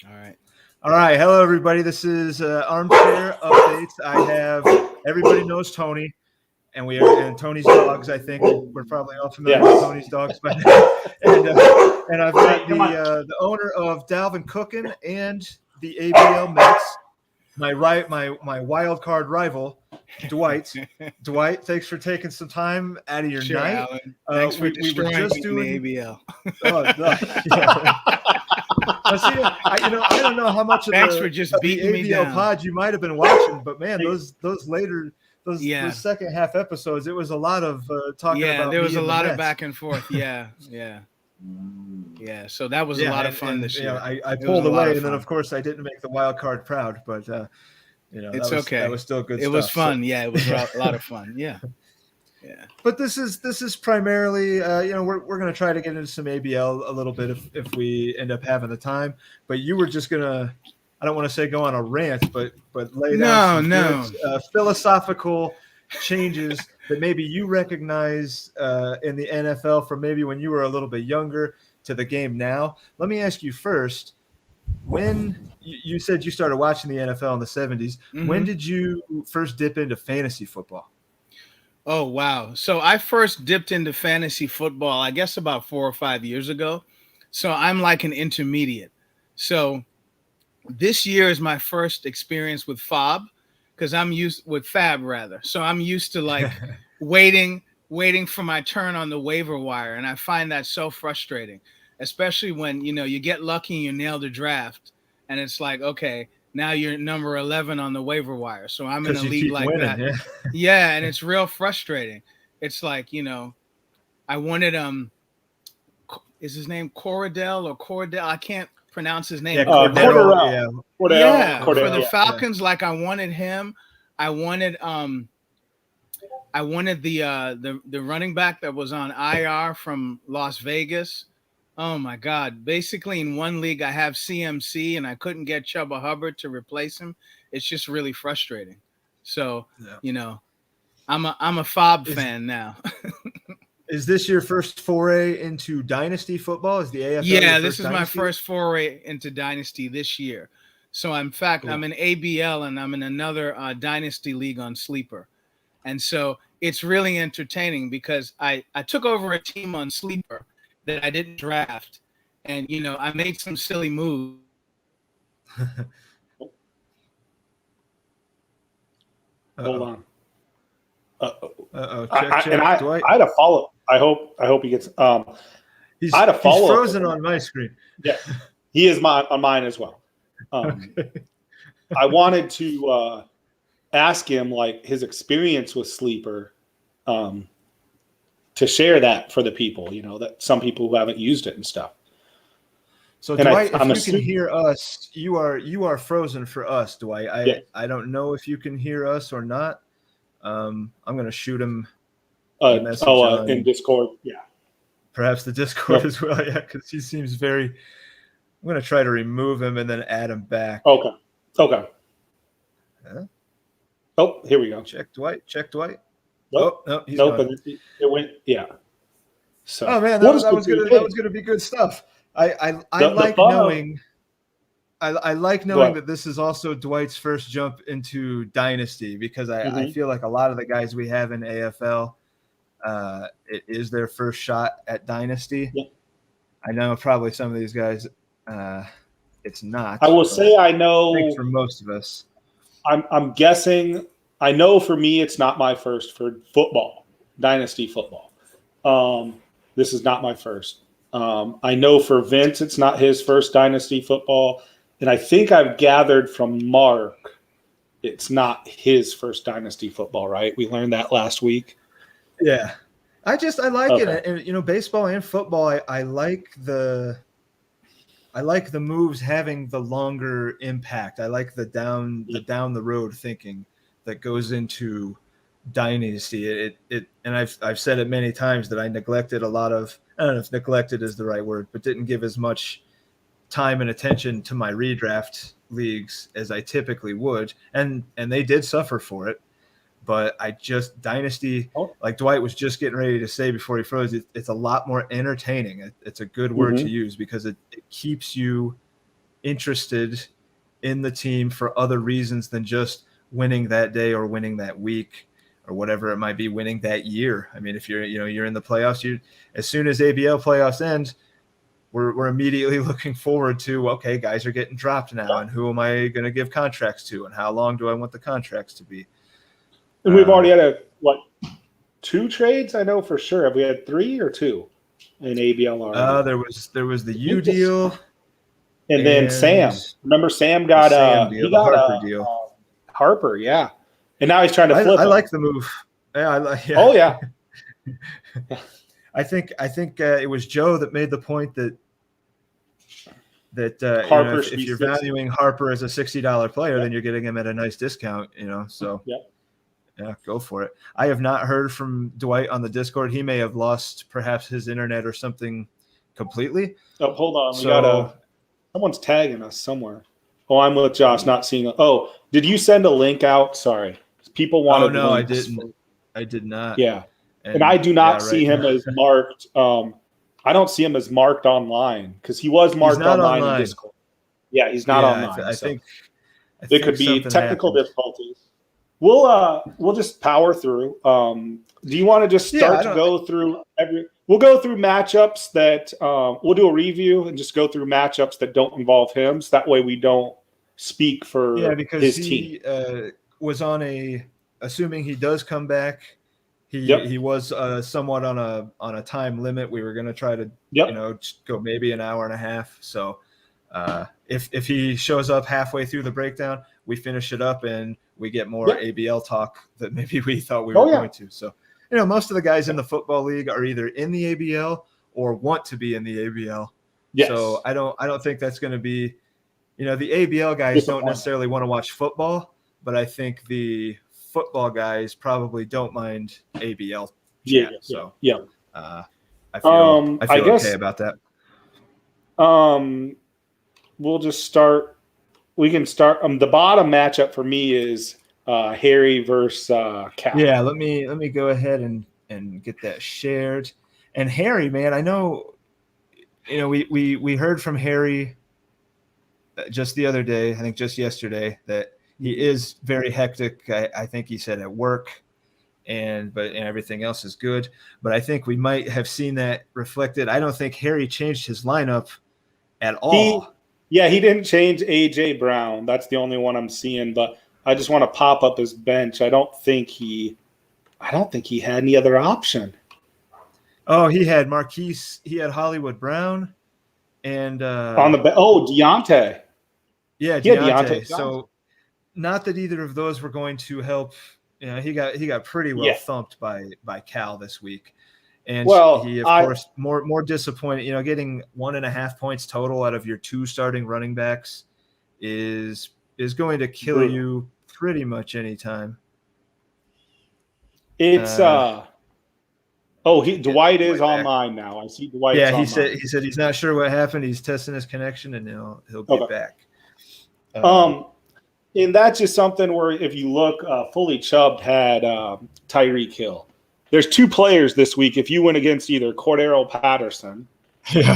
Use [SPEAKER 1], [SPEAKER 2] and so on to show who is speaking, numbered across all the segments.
[SPEAKER 1] All right.
[SPEAKER 2] All right. Hello, everybody. This is Armchair Updates. I have everybody knows Tony, and Tony's dogs. I think we're probably all familiar with
[SPEAKER 3] Yes.
[SPEAKER 2] Tony's dogs by now. And I've got
[SPEAKER 3] Come on.
[SPEAKER 2] the owner of Dalvin Cookin and the ABL Mets, my wild card rival, Dwight. Dwight, thanks for taking some time out of your
[SPEAKER 1] Sure,
[SPEAKER 2] night.
[SPEAKER 1] Alan. Thanks for
[SPEAKER 2] We were
[SPEAKER 1] destroying
[SPEAKER 2] just
[SPEAKER 1] me in
[SPEAKER 2] doing
[SPEAKER 1] the ABL.
[SPEAKER 2] Oh, no, yeah. Well, see, I don't know how much of
[SPEAKER 1] Thanks
[SPEAKER 2] the,
[SPEAKER 1] for just
[SPEAKER 2] of the
[SPEAKER 1] beating me
[SPEAKER 2] ABL
[SPEAKER 1] down.
[SPEAKER 2] pod you might have been watching, but man, those
[SPEAKER 1] Yeah.
[SPEAKER 2] those second half episodes, it was a lot of talking
[SPEAKER 1] Yeah,
[SPEAKER 2] about
[SPEAKER 1] there was
[SPEAKER 2] me
[SPEAKER 1] a
[SPEAKER 2] and the
[SPEAKER 1] lot of
[SPEAKER 2] Mets.
[SPEAKER 1] back and forth. Yeah. So that was a
[SPEAKER 2] Yeah,
[SPEAKER 1] lot of fun this year.
[SPEAKER 2] I
[SPEAKER 1] It was
[SPEAKER 2] pulled
[SPEAKER 1] a lot
[SPEAKER 2] away,
[SPEAKER 1] of
[SPEAKER 2] and then
[SPEAKER 1] fun.
[SPEAKER 2] of course I didn't make the wild card proud, but
[SPEAKER 1] It's okay.
[SPEAKER 2] that was still good
[SPEAKER 1] It
[SPEAKER 2] stuff.
[SPEAKER 1] was fun. Yeah, it was a lot of fun. Yeah.
[SPEAKER 2] But this is primarily we're going to try to get into some ABL a little bit if we end up having the time. But you were just gonna, I don't want to say go on a rant, but lay down some good philosophical changes that maybe you recognize in the NFL from maybe when you were a little bit younger to the game now. Let me ask you first, when you said you started watching the NFL in the 70s, when did you first dip into fantasy football?
[SPEAKER 1] Oh, wow. So I first dipped into fantasy football, I guess about 4 or 5 years ago. So I'm like an intermediate. So this year is my first experience with Fab because I'm used with Fab rather. So I'm used to like waiting for my turn on the waiver wire. And I find that so frustrating, especially when, you get lucky and you nail the draft and it's like, okay, now you're number 11 on the waiver wire. So I'm in a
[SPEAKER 2] You
[SPEAKER 1] league
[SPEAKER 2] keep
[SPEAKER 1] like
[SPEAKER 2] winning,
[SPEAKER 1] that.
[SPEAKER 2] yeah.
[SPEAKER 1] Yeah, and it's real frustrating. It's like, I wanted is his name Cordell or Cordell? I can't pronounce his name.
[SPEAKER 2] Yeah,
[SPEAKER 3] Cordero.
[SPEAKER 2] yeah.
[SPEAKER 1] Yeah,
[SPEAKER 3] Cordell.
[SPEAKER 1] for the Falcons, like I wanted him. I wanted the running back that was on IR from Las Vegas. Oh my God. Basically in one league I have CMC and I couldn't get Chuba Hubbard to replace him. It's just really frustrating. So, I'm a Fob fan now.
[SPEAKER 2] Is this your first foray into dynasty football? Is the AFL
[SPEAKER 1] Yeah,
[SPEAKER 2] your
[SPEAKER 1] this
[SPEAKER 2] first
[SPEAKER 1] is
[SPEAKER 2] dynasty?
[SPEAKER 1] my first foray into dynasty this year. So in fact,
[SPEAKER 2] Cool.
[SPEAKER 1] I'm in ABL and I'm in another dynasty league on Sleeper. And so it's really entertaining because I took over a team on Sleeper that I didn't draft. And, I made some silly moves.
[SPEAKER 3] Hold on.
[SPEAKER 2] Check. Dwight.
[SPEAKER 3] I had a follow. I hope he gets.
[SPEAKER 2] He's
[SPEAKER 3] I had a follow-up.
[SPEAKER 2] frozen on my screen.
[SPEAKER 3] Yeah, he is on mine as well. I wanted to ask him like his experience with Sleeper, to share that for the people. That some people who haven't used it and stuff.
[SPEAKER 2] So Dwight, if you can hear us, you are frozen for us, Dwight. I don't know if you can hear us or not. I'm going to shoot him a message
[SPEAKER 3] in Discord. Yeah.
[SPEAKER 2] Perhaps the Discord as well. Yeah, because he seems very. I'm going to try to remove him and then add him back.
[SPEAKER 3] Okay.
[SPEAKER 2] Huh?
[SPEAKER 3] Oh, here we go.
[SPEAKER 2] Check Dwight.
[SPEAKER 3] Nope.
[SPEAKER 2] Oh, no, he's
[SPEAKER 3] nope.
[SPEAKER 2] gone.
[SPEAKER 3] It went. Yeah. So.
[SPEAKER 2] Oh man, that was gonna be good stuff. I like knowing that this is also Dwight's first jump into Dynasty because I feel like a lot of the guys we have in AFL, it is their first shot at Dynasty.
[SPEAKER 3] Yep.
[SPEAKER 2] I know probably some of these guys, it's not.
[SPEAKER 3] I will say I know
[SPEAKER 2] for most of us.
[SPEAKER 3] I'm guessing. I know for me it's not my first for football, Dynasty football. This is not my first. I know for Vince, it's not his first Dynasty football. And I think I've gathered from Mark, it's not his first Dynasty football, right? We learned that last week.
[SPEAKER 2] Yeah. I like it. And, baseball and football, I like the moves having the longer impact. I like the down the road thinking that goes into Dynasty. And I've said it many times that I neglected a lot of, I don't know if neglected is the right word, but didn't give as much time and attention to my redraft leagues as I typically would. And they did suffer for it. But Dynasty, like Dwight was just getting ready to say before he froze, it's a lot more entertaining. It's a good word to use because it keeps you interested in the team for other reasons than just winning that day or winning that week or whatever it might be, winning that year. I mean, if you're in the playoffs, as soon as ABL playoffs end, we're immediately looking forward to, okay, guys are getting dropped now, and who am I going to give contracts to, and how long do I want the contracts to be?
[SPEAKER 3] And we've already had 2 trades, I know for sure. Have we had 3 or 2 in ABL already?
[SPEAKER 2] There was the U deal,
[SPEAKER 3] and then Sam. Remember Sam got
[SPEAKER 2] the Harper deal.
[SPEAKER 3] Harper, yeah. And now he's trying to flip.
[SPEAKER 2] I like the move. Yeah.
[SPEAKER 3] Oh yeah.
[SPEAKER 2] I think it was Joe that made the point that
[SPEAKER 3] Harper,
[SPEAKER 2] if you're valuing Harper as a $60 player, then you're getting him at a nice discount. So yeah, go for it. I have not heard from Dwight on the Discord. He may have lost perhaps his internet or something completely.
[SPEAKER 3] Oh, hold on. Someone's tagging us somewhere. Oh, I'm with Josh, not seeing. Oh, did you send a link out? Sorry. People wanted.
[SPEAKER 2] Oh no, I didn't. I did not.
[SPEAKER 3] Yeah. And I do not see him as marked. I don't see him as marked online because he was marked online in Discord. Yeah, he's not online. I think it could be technical difficulties. We'll just power through. Do you want to just start to go through We'll go through matchups that we'll do a review and just go through matchups that don't involve him, so that way we don't speak for his team.
[SPEAKER 2] Was on assuming he does come back. He was somewhat on a time limit. We were going to try to go maybe an hour and a half. So if he shows up halfway through the breakdown, we finish it up and we get more ABL talk that maybe we thought we were going to. So most of the guys in the football league are either in the ABL or want to be in the ABL. Yes. So I don't think that's going to be the ABL guys don't necessarily want to watch football, but I think the football guys probably don't mind ABL chat. I feel okay about that.
[SPEAKER 3] We'll just start. We can start. The bottom matchup for me is Harry versus Cal.
[SPEAKER 2] Yeah, let me go ahead and get that shared. And Harry, man, I know, we heard from Harry just the other day. I think just yesterday that he is very hectic. I think he said at work, and everything else is good. But I think we might have seen that reflected. I don't think Harry changed his lineup at all.
[SPEAKER 3] He didn't change AJ Brown. That's the only one I'm seeing. But I just want to pop up his bench. I don't think he had any other option.
[SPEAKER 2] Oh, he had Marquise. He had Hollywood Brown, and
[SPEAKER 3] on the Deontay.
[SPEAKER 2] Yeah, Deontay. So. Not that either of those were going to help. He got pretty well thumped by Cal this week, and he of course more disappointed. Getting 1.5 points total out of your 2 starting running backs is going to kill you pretty much anytime.
[SPEAKER 3] It's Dwight is online now. I see Dwight.
[SPEAKER 2] Yeah, he said he's not sure what happened. He's testing his connection, and he'll get back.
[SPEAKER 3] And that's just something where if you look, Fully Chubbed had Tyreek Hill. There's 2 players this week. If you went against either Cordero Patterson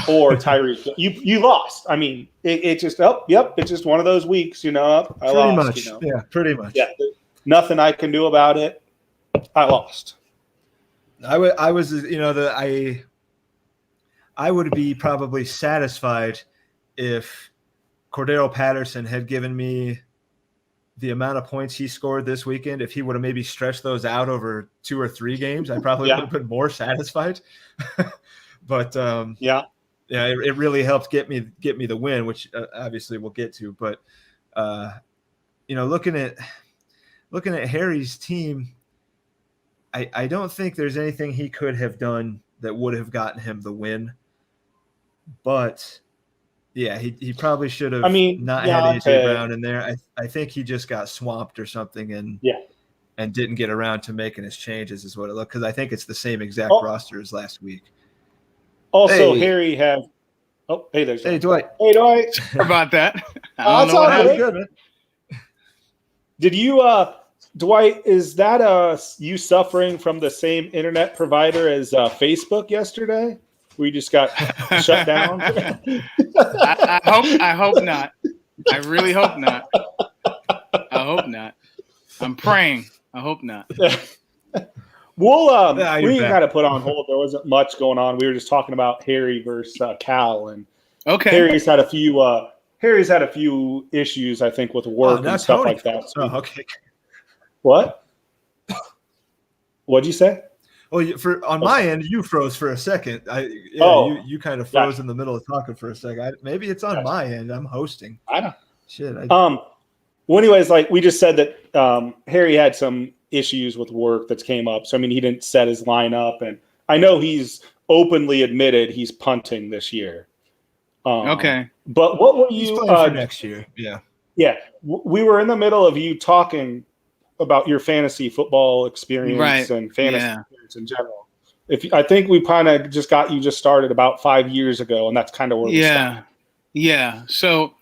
[SPEAKER 3] or Tyreek Hill, you lost. I mean, it's just it's just one of those weeks, I lost.
[SPEAKER 2] Pretty much.
[SPEAKER 3] Yeah, nothing I can do about it. I lost.
[SPEAKER 2] I would be probably satisfied if Cordero Patterson had given me the amount of points he scored this weekend. If he would have maybe stretched those out over 2 or 3 games, I probably would have been more satisfied. But it really helped get me the win, which obviously we'll get to. But looking at Harry's team, I don't think there's anything he could have done that would have gotten him the win. But yeah, he probably should have not had AJ Brown in there. I think he just got swamped or something and didn't get around to making his changes is what it looked, because I think it's the same exact roster as last week.
[SPEAKER 3] Also, Harry have – there's
[SPEAKER 2] Dwight.
[SPEAKER 3] Hey, Dwight.
[SPEAKER 1] Sorry about that.
[SPEAKER 3] I don't know what happened. Good, man. Did you Dwight, is that you suffering from the same internet provider as Facebook yesterday? We just got shut down.
[SPEAKER 1] I hope not. I really hope not. I hope not. I'm praying. I hope not.
[SPEAKER 3] We'll
[SPEAKER 2] Yeah,
[SPEAKER 3] we
[SPEAKER 2] you're
[SPEAKER 3] got to put on hold. There wasn't much going on. We were just talking about Harry versus Cal, and
[SPEAKER 1] Okay.
[SPEAKER 3] Harry's had a few issues, I think, with work and stuff like that. So
[SPEAKER 2] okay.
[SPEAKER 3] What? What'd you say?
[SPEAKER 2] Well, on my end, you froze for a second. You kind of froze in the middle of talking for a second. Maybe it's on my end. I'm hosting.
[SPEAKER 3] I know.
[SPEAKER 2] Shit.
[SPEAKER 3] Well, anyways, like we just said that Harry had some issues with work that came up. So, I mean, he didn't set his lineup. And I know he's openly admitted he's punting this year.
[SPEAKER 1] Okay.
[SPEAKER 3] But what were
[SPEAKER 2] He's
[SPEAKER 3] you
[SPEAKER 2] playing for next year? Yeah.
[SPEAKER 3] Yeah. We were in the middle of you talking about your fantasy football experience and fantasy experience in general. I think we kind of just got you just started about 5 years ago, and that's kind of where we started.
[SPEAKER 1] Yeah. So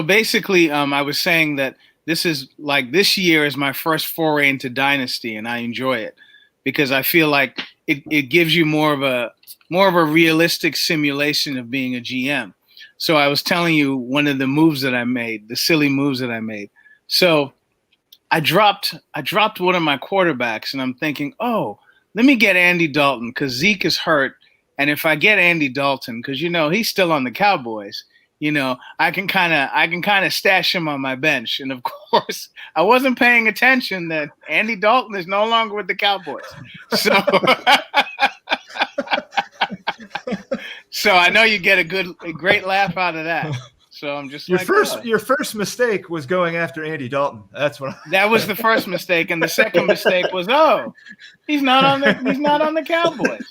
[SPEAKER 1] basically, I was saying that this year is my first foray into Dynasty, and I enjoy it because I feel like it gives you more of a realistic simulation of being a GM. So I was telling you one of the moves that I made, the silly moves that I made. So I dropped one of my quarterbacks, and I'm thinking, oh, let me get Andy Dalton because Zeke is hurt, and if I get Andy Dalton, because he's still on the Cowboys. I can kind of stash him on my bench. And of course, I wasn't paying attention that Andy Dalton is no longer with the Cowboys. So, so I know you get a great laugh out of that. So I'm just
[SPEAKER 2] your first mistake was going after Andy Dalton. That's what.
[SPEAKER 1] That was the first mistake, and the second mistake was he's not on the Cowboys.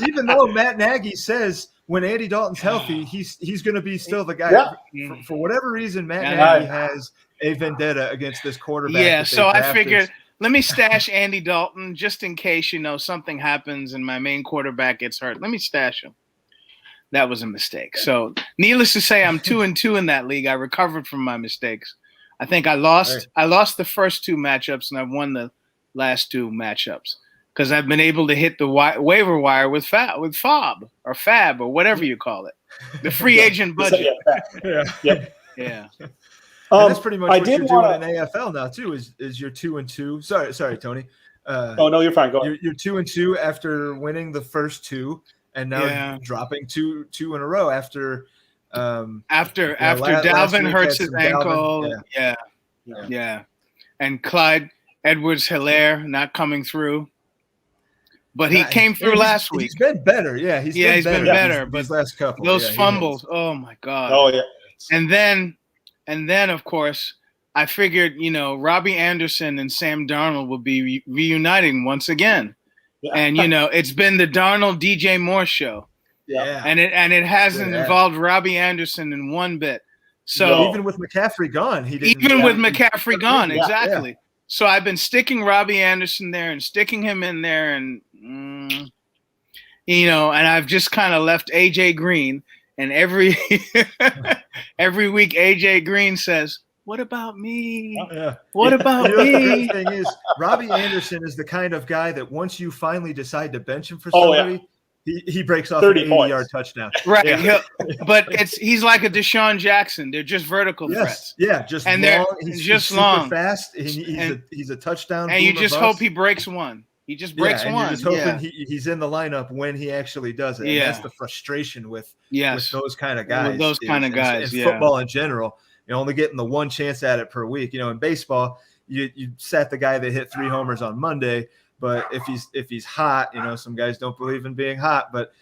[SPEAKER 2] Even though Matt Nagy says when Andy Dalton's healthy, he's going to be still the guy. Yeah. For whatever reason, Matt Nagy has a vendetta against this quarterback.
[SPEAKER 1] Yeah, so I figured let me stash Andy Dalton just in case something happens and my main quarterback gets hurt. Let me stash him. That was a mistake. So, needless to say, I'm 2-2 in that league. I recovered from my mistakes. I think I lost the first two matchups, and I've won the last two matchups because I've been able to hit the waiver wire with FAB or whatever you call it, the free agent budget. Yeah.
[SPEAKER 2] That's pretty much what you're doing in AFL now too. Is you're 2-2? Sorry, Tony.
[SPEAKER 3] Oh no, you're fine. Go ahead.
[SPEAKER 2] You're 2-2 after winning the first two. And now dropping two in a row after
[SPEAKER 1] Dalvin hurts his ankle. Yeah. And Clyde Edwards-Helaire not coming through. But he came through last week.
[SPEAKER 2] He's been better. Yeah, he's been better.
[SPEAKER 1] But
[SPEAKER 2] these last couple.
[SPEAKER 1] Those fumbles, oh my God.
[SPEAKER 3] Oh yeah.
[SPEAKER 1] And then of course I figured, Robbie Anderson and Sam Darnold will be reuniting once again. Yeah. And it's been the Darnold DJ Moore show.
[SPEAKER 2] Yeah.
[SPEAKER 1] And it hasn't involved Robbie Anderson in one bit. So
[SPEAKER 2] even with McCaffrey gone, he didn't.
[SPEAKER 1] Even with McCaffrey gone, exactly. Yeah. So I've been sticking Robbie Anderson there and sticking him in there, and and I've just kind of left AJ Green. And every week AJ Green says, "What about me? What about me?"
[SPEAKER 2] The thing is, Robbie Anderson is the kind of guy that once you finally decide to bench him for somebody, he breaks off an 80-yard touchtouchdown.
[SPEAKER 1] Right. Yeah. But he's like a Deshaun Jackson. They're just vertical threats.
[SPEAKER 2] Yeah, he's just super
[SPEAKER 1] long,
[SPEAKER 2] fast. He's a touchdown.
[SPEAKER 1] And you just hope he breaks one. He just breaks one.
[SPEAKER 2] You're just hoping he's in the lineup when he actually does it. And that's the frustration with those kind of guys.
[SPEAKER 1] With those kind of guys.
[SPEAKER 2] In football in general. You're only getting the one chance at it per week. In baseball, you sat the guy that hit 3 homers on Monday, but if he's hot, some guys don't believe in being hot, but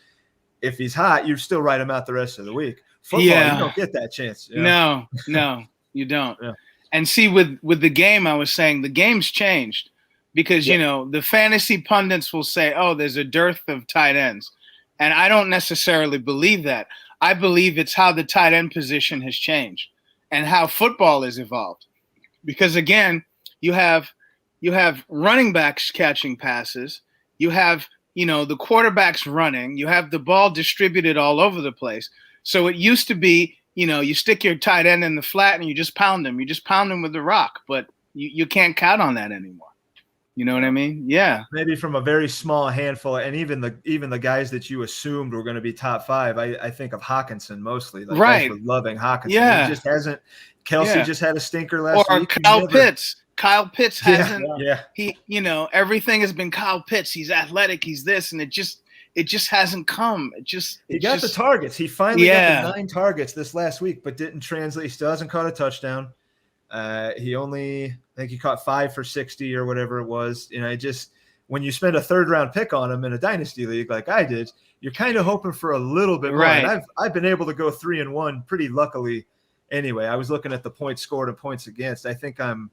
[SPEAKER 2] if he's hot, you still write him out the rest of the week. Football, you don't get that chance.
[SPEAKER 1] No, you don't. Yeah. And see, with the game, I was saying the game's changed because, the fantasy pundits will say, oh, there's a dearth of tight ends. And I don't necessarily believe that. I believe it's how the tight end position has changed. And how football is evolved, because again, you have running backs catching passes, you have the quarterbacks running, you have the ball distributed all over the place. So it used to be you stick your tight end in the flat and you just pound him with the rock, but you can't count on that anymore. You know what I mean? Yeah.
[SPEAKER 2] Maybe from a very small handful, and even the guys that you assumed were going to be top 5. I think of Hawkinson mostly. Like,
[SPEAKER 1] right.
[SPEAKER 2] guys were loving Hawkinson.
[SPEAKER 1] Yeah.
[SPEAKER 2] He just hasn't. Kelsey just had a stinker last
[SPEAKER 1] or
[SPEAKER 2] week.
[SPEAKER 1] Kyle Pitts. Kyle Pitts hasn't.
[SPEAKER 2] Yeah.
[SPEAKER 1] He, everything has been Kyle Pitts. He's athletic. He's this, and it just hasn't come. He got the targets. He finally got the 9 targets this last week, but didn't translate. He still hasn't caught a touchdown. I think he caught 5 for 60 or whatever it was. When you spend a 3rd-round pick on him in a dynasty league like I did, you're kind of hoping for a little bit more. Right.
[SPEAKER 2] And I've been able to go 3-1 pretty luckily. Anyway, I was looking at the points scored and points against. I think I'm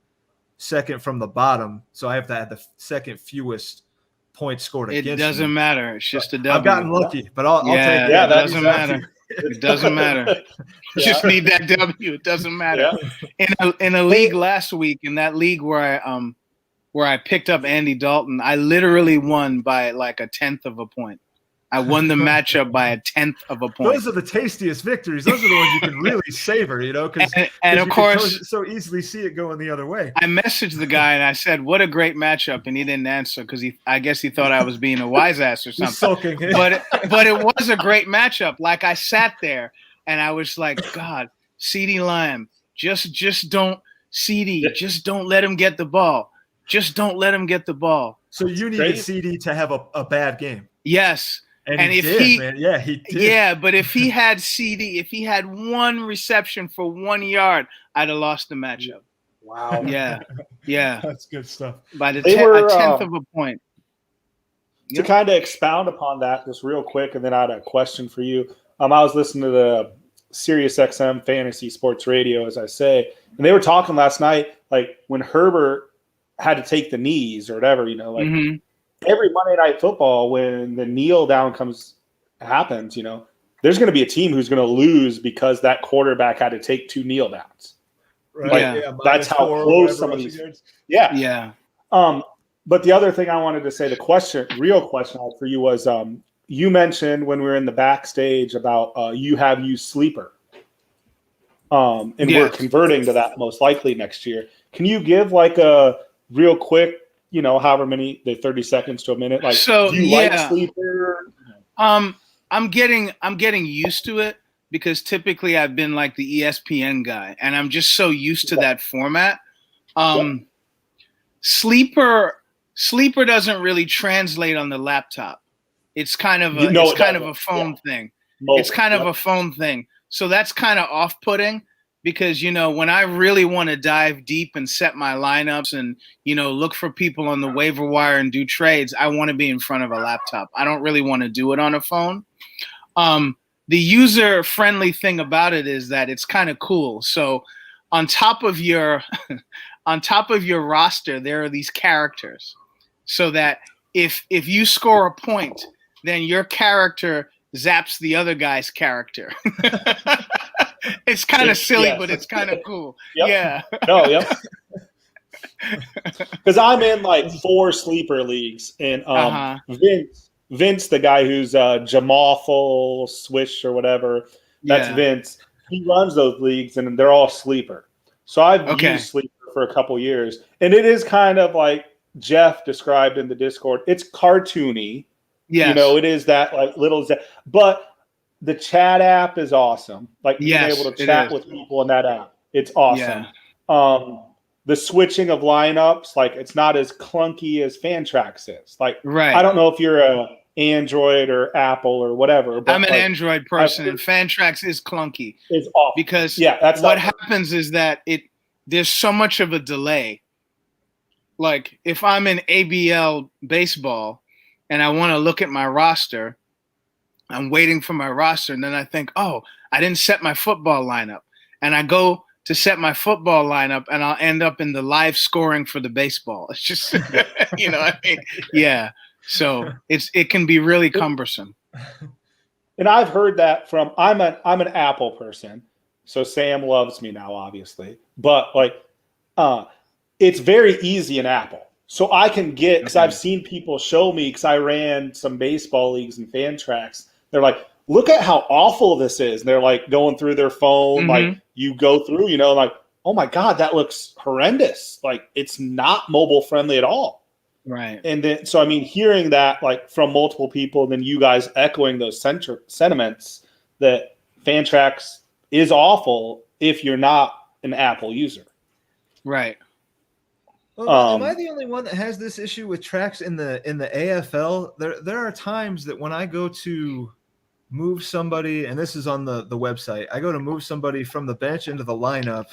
[SPEAKER 2] second from the bottom, so I have to have the second fewest points scored against.
[SPEAKER 1] It doesn't matter. It's just a W.
[SPEAKER 2] I've gotten lucky, but I'll take it.
[SPEAKER 1] Yeah, that doesn't matter. It doesn't matter. You just need that W. It doesn't matter. Yeah. In a league last week, in that league where I picked up Andy Dalton, I literally won by like 1/10 of a point. I won the matchup by 1/10 of a point.
[SPEAKER 2] Those are the tastiest victories. Those are the ones you can really savor, because
[SPEAKER 1] and of course
[SPEAKER 2] so easily see it going the other way.
[SPEAKER 1] I messaged the guy and I said, "What a great matchup," and he didn't answer because I guess he thought I was being a wise ass or something.
[SPEAKER 2] Sulking.
[SPEAKER 1] But it was a great matchup. Like, I sat there and I was like, God, CeeDee Lamb, just don't just don't let him get the ball. Just don't let him get the ball.
[SPEAKER 2] So you needed CeeDee to have a bad game.
[SPEAKER 1] Yes.
[SPEAKER 2] And he did, man. Yeah, he did.
[SPEAKER 1] Yeah, but if he had CeeDee, if he had 1 reception for 1 yard, I'd have lost the matchup.
[SPEAKER 3] Wow.
[SPEAKER 1] Yeah.
[SPEAKER 2] That's good stuff.
[SPEAKER 1] By a 10th of a point.
[SPEAKER 3] To kind of expound upon that just real quick, and then I had a question for you. I was listening to the SiriusXM Fantasy Sports Radio, as I say, and they were talking last night, like when Herbert had to take the knees or whatever, every Monday Night Football, when the kneel down happens, there's going to be a team who's going to lose because that quarterback had to take 2 kneel downs.
[SPEAKER 2] Right.
[SPEAKER 3] That's how close some of these. Yeah.
[SPEAKER 1] Yeah.
[SPEAKER 3] But the other thing I wanted to say, real question I had for you was, you mentioned when we were in the backstage about you have used Sleeper, and we're converting to that most likely next year. Can you give like a real quick, however many, 30 seconds to a minute, like, do you like Sleeper?
[SPEAKER 1] I'm getting used to it because typically I've been like the ESPN guy, and I'm just so used to that format. Sleeper doesn't really translate on the laptop. It's kind of a phone thing. It's kind of a phone thing. So that's kind of off-putting. Because, when I really want to dive deep and set my lineups and, look for people on the waiver wire and do trades, I want to be in front of a laptop. I don't really want to do it on a phone. The user-friendly thing about it is that it's kind of cool. So on top of your roster, there are these characters. So that if you score a point, then your character zaps the other guy's character. It's kind of silly, but it's kind of cool. Yep. Yeah.
[SPEAKER 3] No, yep. Because I'm in like 4 sleeper leagues, and Vince, the guy who's Jamal Swish or whatever, that's Vince. He runs those leagues, and they're all sleeper. So I've used sleeper for a couple years, and it is kind of like Jeff described in the Discord. It's cartoony. Yeah. It is that like little, but the chat app is awesome. Like being able to chat with people in that app. It's awesome. Yeah. The switching of lineups, like it's not as clunky as Fantrax is. Like, I don't know if you're a Android or Apple or whatever. But
[SPEAKER 1] I'm an Android person, and Fantrax is clunky.
[SPEAKER 3] It's awful.
[SPEAKER 1] Because what happens is that there's so much of a delay. Like if I'm in ABL baseball and I want to look at my roster, I'm waiting for my roster, and then I think, oh, I didn't set my football lineup. And I go to set my football lineup, and I'll end up in the live scoring for the baseball. It's just, Yeah. So it can be really cumbersome.
[SPEAKER 3] And I've heard that from I'm an Apple person, so Sam loves me now, obviously. But it's very easy in Apple. So I can get, because I've seen people show me, because I ran some baseball leagues and Fantrax. They're like, look at how awful this is. And they're like going through their phone. Like you go through, like, oh my God, that looks horrendous. Like it's not mobile friendly at all.
[SPEAKER 1] Right.
[SPEAKER 3] And then, so I mean, hearing that like from multiple people, then you guys echoing those sentiments that Fantrax is awful if you're not an Apple user.
[SPEAKER 1] Right.
[SPEAKER 2] Well, am I the only one that has this issue with tracks in the AFL? There are times that when I go to move somebody, and this is on the website, I go to move somebody from the bench into the lineup.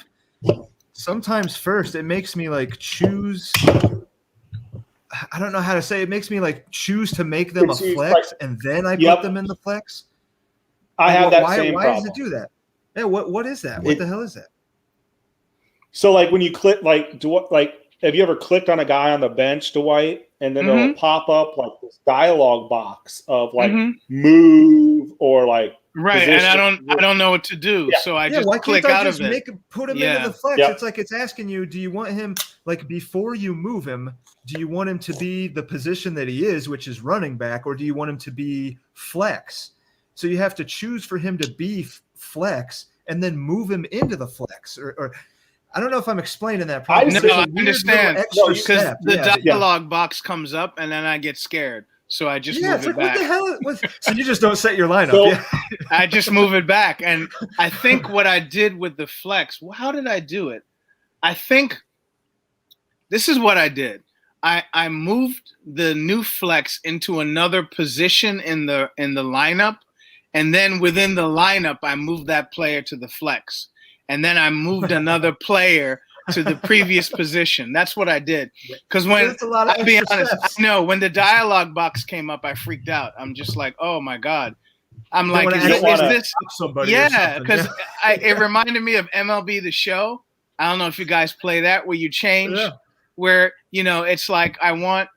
[SPEAKER 2] Sometimes first it makes me like choose. I don't know how to say it. It makes me like choose to make them a flex, and then I put them in the flex.
[SPEAKER 3] I have that same
[SPEAKER 2] problem. Why does it do that? Yeah, what is that? What the hell is that?
[SPEAKER 3] So like when you click have you ever clicked on a guy on the bench, Dwight, and then it'll pop up like this dialogue box of like move or like
[SPEAKER 1] right, position. And I don't know what to do, so I just click out of it.
[SPEAKER 2] Put him into the flex. It's like it's asking you, do you want him like before you move him? Do you want him to be the position that he is, which is running back, or do you want him to be flex? So you have to choose for him to be flex and then move him into the flex, or I don't know if I'm explaining that properly.
[SPEAKER 1] I understand because the dialogue box comes up and then I get scared, so I just move it back.
[SPEAKER 2] What the hell? So you just don't set your lineup.
[SPEAKER 1] I just move it back, and I think what I did with the flex. How did I do it? I think this is what I did. I moved the new flex into another position in the lineup, and then within the lineup, I moved that player to the flex. And then I moved another player to the previous position. That's what I did. Because when, I'll be honest, I know when the dialogue box came up, I freaked out. I'm just like, oh my God. I'm like, is this? Yeah, because it reminded me of MLB The Show. I don't know if you guys play that, where you change, where, it's like for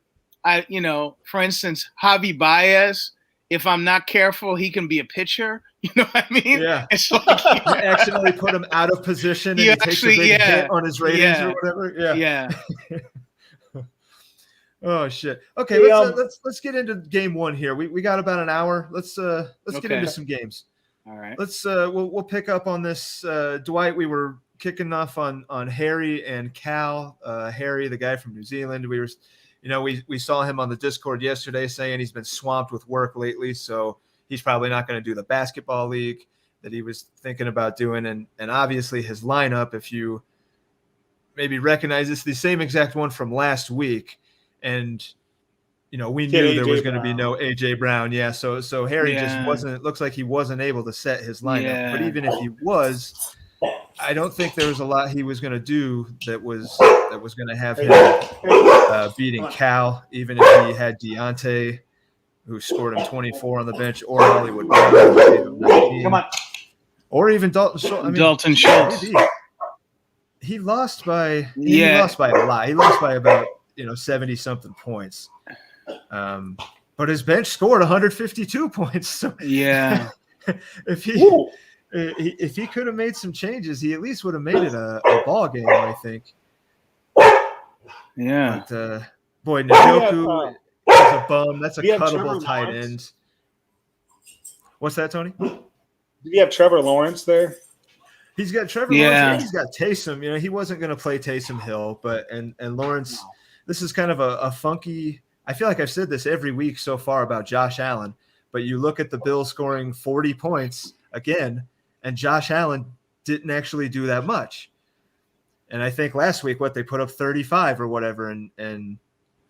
[SPEAKER 1] instance, Javi Baez, if I'm not careful, he can be a pitcher. You know what I mean?
[SPEAKER 2] Yeah.
[SPEAKER 1] It's like
[SPEAKER 2] you accidentally put him out of position and he takes a big hit on his ratings or whatever.
[SPEAKER 1] Yeah.
[SPEAKER 2] Oh shit. Okay, let's get into game one here. We got about an hour. Let's get into some games.
[SPEAKER 1] All right.
[SPEAKER 2] Let's we'll pick up on this. Dwight, we were kicking off on Harry and Cal. Harry, the guy from New Zealand. We were we saw him on the Discord yesterday saying he's been swamped with work lately, so he's probably not going to do the basketball league that he was thinking about doing. And obviously his lineup, if you maybe recognize, it's the same exact one from last week. And, we knew there was going to be no AJ Brown. Yeah. So Harry just looks like he wasn't able to set his lineup. Yeah. But even if he was, I don't think there was a lot he was going to do that was going to have him beating Cal, even if he had Deontay, who scored him 24 on the bench, or Hollywood Brown, come on, or even Dalton Schultz.
[SPEAKER 1] Dalton Schultz.
[SPEAKER 2] He lost by a lot. He lost by about 70 something points. But his bench scored 152 points. So
[SPEAKER 1] yeah,
[SPEAKER 2] if he could have made some changes, he at least would have made it a ball game, I think.
[SPEAKER 1] Yeah.
[SPEAKER 2] But boy, Njoku. That's a bum. That's a cuttable tight end. What's that, Tony?
[SPEAKER 3] Do you have Trevor Lawrence there?
[SPEAKER 2] He's got Trevor Lawrence. He's got Taysom. He wasn't going to play Taysom Hill, but and Lawrence. This is kind of a funky. I feel like I've said this every week so far about Josh Allen, but you look at the Bills scoring 40 points again, and Josh Allen didn't actually do that much. And I think last week they put up 35 or whatever, and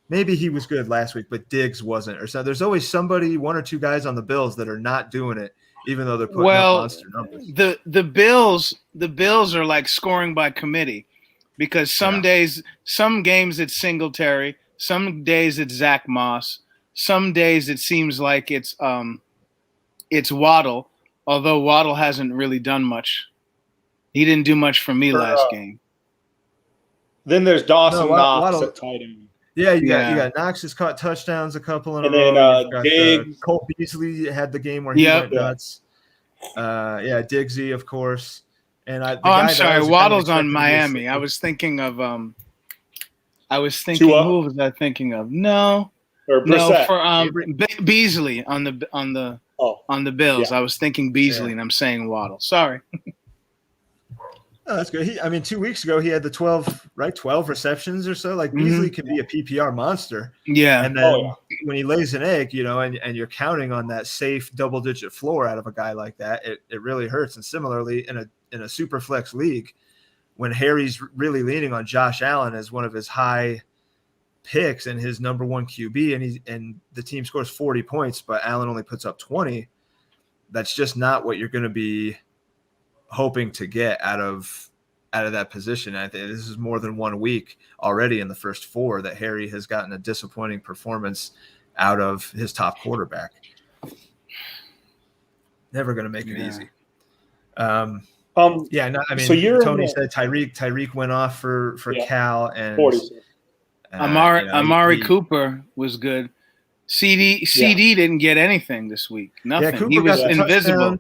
[SPEAKER 2] maybe he was good last week, but Diggs wasn't. Or so there's always somebody, one or two guys on the Bills that are not doing it, even though they're putting up monster numbers.
[SPEAKER 1] The Bills are like scoring by committee, because some days, some games it's Singletary, some days it's Zach Moss, some days it seems like it's Waddle, although Waddle hasn't really done much. He didn't do much for me last game.
[SPEAKER 3] Then there's Dawson Knox at tight end.
[SPEAKER 2] Yeah, you got Knox has caught touchdowns a couple in a
[SPEAKER 3] row.
[SPEAKER 2] And then Cole Beasley had the game where he went nuts. Diggsy, of course. And
[SPEAKER 1] I'm sorry, Waddle's on Miami. I was thinking of who was I thinking of? No, for Beasley on the Bills. Yeah. I was thinking Beasley, and I'm saying Waddle. Sorry.
[SPEAKER 2] Oh, that's good. 2 weeks ago he had the 12 receptions or so. Like Beasley can be a PPR monster.
[SPEAKER 1] Yeah.
[SPEAKER 2] And then when he lays an egg, and you're counting on that safe double-digit floor out of a guy like that, it really hurts. And similarly, in a super flex league, when Harry's really leaning on Josh Allen as one of his high picks and his number one QB, and the team scores 40 points, but Allen only puts up 20, that's just not what you're going to be hoping to get out of that position. I think this is more than 1 week already in the first 4 that Harry has gotten a disappointing performance out of his top quarterback. Never going to make it easy.
[SPEAKER 3] So
[SPEAKER 2] Tony said Tyreek went off for Cal, and
[SPEAKER 3] 40.
[SPEAKER 1] Amari Cooper was good. CD didn't get anything this week. Nothing.
[SPEAKER 2] Yeah,
[SPEAKER 1] he was invisible.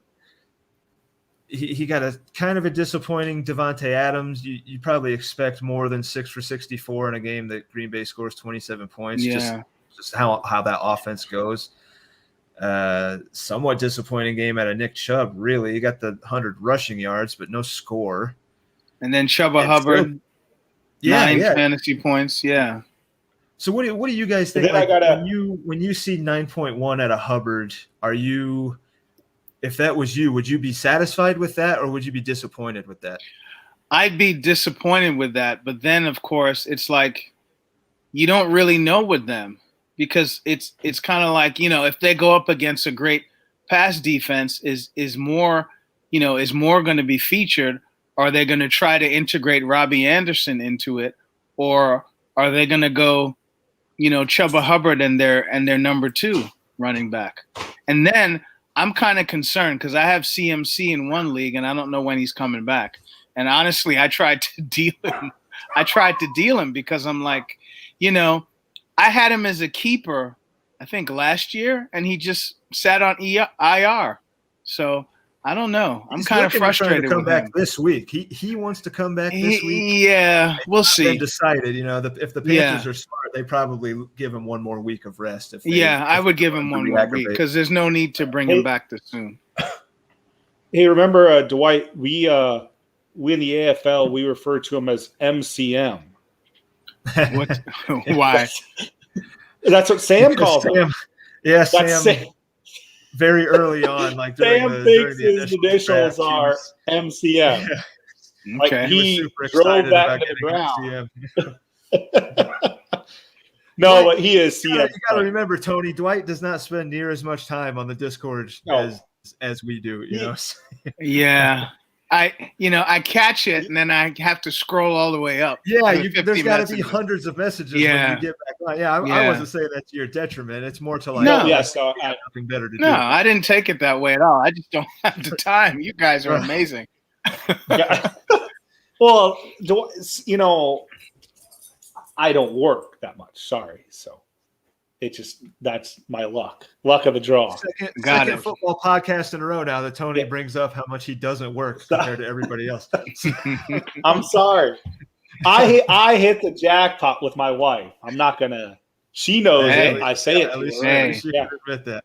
[SPEAKER 2] He got a kind of a disappointing Devontae Adams. You probably expect more than 6 for 64 in a game that Green Bay scores 27 points.
[SPEAKER 1] Yeah.
[SPEAKER 2] Just how that offense goes. Somewhat disappointing game out of Nick Chubb. Really, he got the 100 rushing yards, but no score.
[SPEAKER 1] And then Chuba Hubbard, 9 fantasy points. Yeah.
[SPEAKER 2] So what do you guys think? When you see 9.1 out of Hubbard, if that was you, would you be satisfied with that, or would you be disappointed with that?
[SPEAKER 1] I'd be disappointed with that, but then of course it's like you don't really know with them, because it's kind of like, if they go up against a great pass defense, is more going to be featured. Are they going to try to integrate Robbie Anderson into it, or are they going to go, Chuba Hubbard and their number 2 running back? And then I'm kind of concerned because I have CMC in one league and I don't know when he's coming back. And honestly, I tried to deal him because I'm like, I had him as a keeper, I think last year, and he just sat on IR. So I don't know. I'm kind of frustrated
[SPEAKER 2] to come
[SPEAKER 1] with
[SPEAKER 2] back
[SPEAKER 1] him
[SPEAKER 2] this week. He wants to come back this week.
[SPEAKER 1] Yeah, we'll see.
[SPEAKER 2] Decided, if the Panthers are smart, they probably give him one more week of rest.
[SPEAKER 1] I would give him one more week because there's no need to bring him back this soon.
[SPEAKER 3] Hey, remember Dwight? We in the AFL we refer to him as MCM.
[SPEAKER 1] What? Why?
[SPEAKER 3] That's what Sam calls him.
[SPEAKER 2] Yeah, Sam. Very early on, like
[SPEAKER 3] Sam thinks his initials are MCM.
[SPEAKER 2] Yeah.
[SPEAKER 3] Like he drove that into the ground. No, but he is CM.
[SPEAKER 2] You got to remember, Tony, Dwight does not spend near as much time on the Discord as we do.
[SPEAKER 1] Yeah. I catch it and then I have to scroll all the way up.
[SPEAKER 2] Yeah, there's got to be hundreds of messages when you get back on. Yeah, I wasn't saying that to your detriment. It's more to like, nothing better to do.
[SPEAKER 1] No, I didn't take it that way at all. I just don't have the time. You guys are amazing.
[SPEAKER 3] Well, I don't work that much. Sorry, so that's my luck of the draw.
[SPEAKER 2] Second football podcast in a row now that Tony brings up how much he doesn't work compared to everybody else.
[SPEAKER 3] I'm sorry. I hit the jackpot with my wife. I'm not gonna. She knows it. I say it.
[SPEAKER 2] At least you admit that.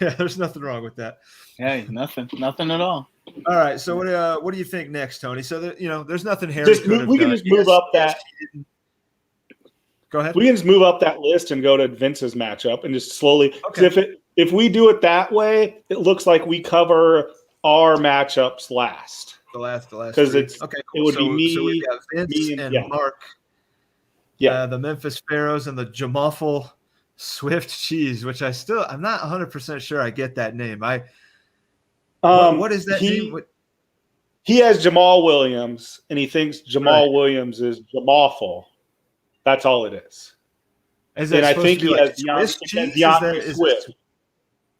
[SPEAKER 2] Yeah, there's nothing wrong with that.
[SPEAKER 1] Hey, nothing at all.
[SPEAKER 2] All right. So what do you think next, Tony? So there's nothing Harry
[SPEAKER 3] we can just move up that.
[SPEAKER 2] Go ahead.
[SPEAKER 3] We can just move up that list and go to Vince's matchup and just slowly.
[SPEAKER 2] Okay.
[SPEAKER 3] If we do it that way, it looks like we cover our matchups last.
[SPEAKER 2] The last.
[SPEAKER 3] Because
[SPEAKER 2] it's okay. Cool.
[SPEAKER 3] It would be me.
[SPEAKER 2] So we've got Vince and Mark.
[SPEAKER 3] Yeah.
[SPEAKER 2] The Memphis Pharaohs and the Jamoffle Swift Cheese, which I'm not 100% sure I get that name. What is that name?
[SPEAKER 3] He has Jamal Williams, and he thinks Jamal Williams is Jamoffle. That's all it is.
[SPEAKER 2] And I think he has
[SPEAKER 3] Deontay Swift.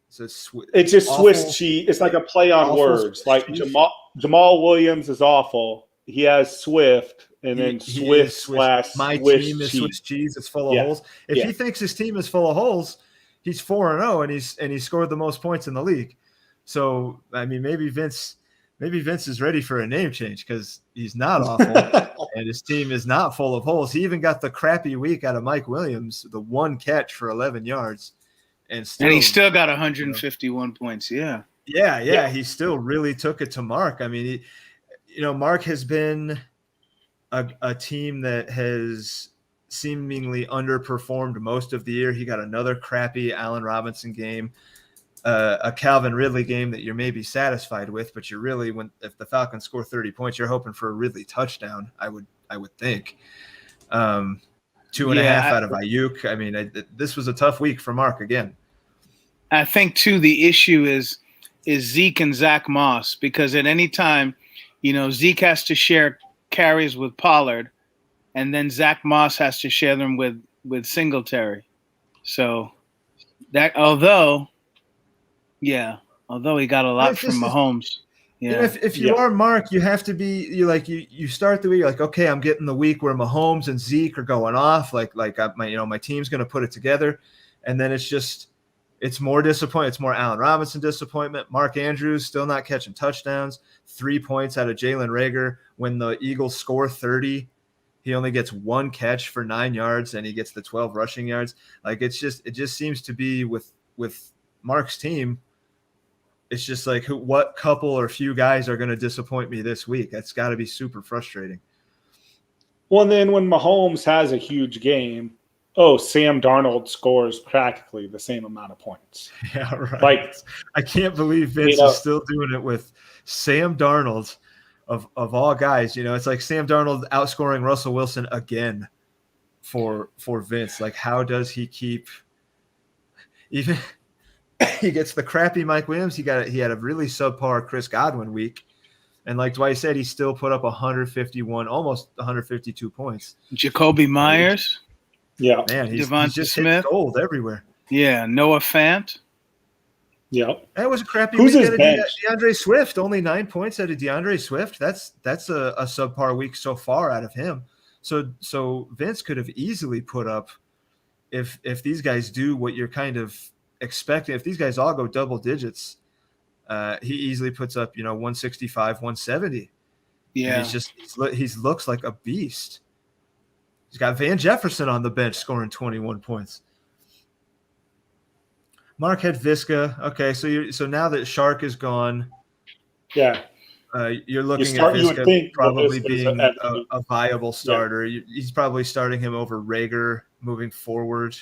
[SPEAKER 2] Swift.
[SPEAKER 3] It's just Swiss cheese. It's like a play on words. Like Jamal Williams is awful. He has Swift, and then Swift /
[SPEAKER 2] my
[SPEAKER 3] Swiss
[SPEAKER 2] team is
[SPEAKER 3] cheese.
[SPEAKER 2] Swiss cheese. It's full of holes. If he thinks his team is full of holes, he's 4-0, and he scored the most points in the league. So maybe Vince is ready for a name change because he's not awful and his team is not full of holes. He even got the crappy week out of Mike Williams, the one catch for 11 yards. And
[SPEAKER 1] he still got 151 points. Yeah.
[SPEAKER 2] He still really took it to Mark. Mark has been a team that has seemingly underperformed most of the year. He got another crappy Allen Robinson game, a Calvin Ridley game that you're maybe satisfied with, but you're really, if the Falcons score 30 points, you're hoping for a Ridley touchdown. I would think. 2.5 out of Ayuk. I mean, this was a tough week for Mark again.
[SPEAKER 1] I think too the issue is Zeke and Zach Moss, because at any time, Zeke has to share carries with Pollard, and then Zach Moss has to share them with Singletary. So that although he got a lot from Mahomes. Yeah.
[SPEAKER 2] If you are Mark, you have to be you start the week, you're like, okay, I'm getting the week where Mahomes and Zeke are going off, my team's going to put it together, and then it's more disappointing. It's more Allen Robinson disappointment. Mark Andrews still not catching touchdowns. 3 points out of Jalen Reagor. When the Eagles score 30, he only gets 1 catch for 9 yards, and he gets the 12 rushing yards. Like it just seems to be with Mark's team. It's just like what couple or few guys are going to disappoint me this week? That's got to be super frustrating.
[SPEAKER 3] Well, and then when Mahomes has a huge game, Sam Darnold scores practically the same amount of points.
[SPEAKER 2] Yeah, right.
[SPEAKER 3] Like,
[SPEAKER 2] I can't believe Vince is still doing it with Sam Darnold of all guys. It's like Sam Darnold outscoring Russell Wilson again for Vince. Like, how does he keep even – he gets the crappy Mike Williams. He had a really subpar Chris Godwin week. And like Dwight said, he still put up 151, almost 152 points.
[SPEAKER 1] Jacoby Myers.
[SPEAKER 3] Yeah.
[SPEAKER 2] Man, he's just
[SPEAKER 1] Smith.
[SPEAKER 2] hitting gold everywhere.
[SPEAKER 1] Yeah, Noah Fant.
[SPEAKER 3] Yeah.
[SPEAKER 2] That was a crappy
[SPEAKER 3] Who's
[SPEAKER 2] week
[SPEAKER 3] his
[SPEAKER 2] out
[SPEAKER 3] bench?
[SPEAKER 2] of DeAndre Swift. Only 9 points out of DeAndre Swift. That's a subpar week so far out of him. So Vince could have easily put up, if these guys do what you're kind of expecting, if these guys all go double digits, he easily puts up 165, 170.
[SPEAKER 1] Yeah,
[SPEAKER 2] and he looks like a beast. He's got Van Jefferson on the bench scoring 21 points. Mark had Visca. Okay, so now that Shark is gone,
[SPEAKER 3] yeah,
[SPEAKER 2] you're looking at Visca probably being a viable starter. Yeah. He's probably starting him over Reagor moving forward.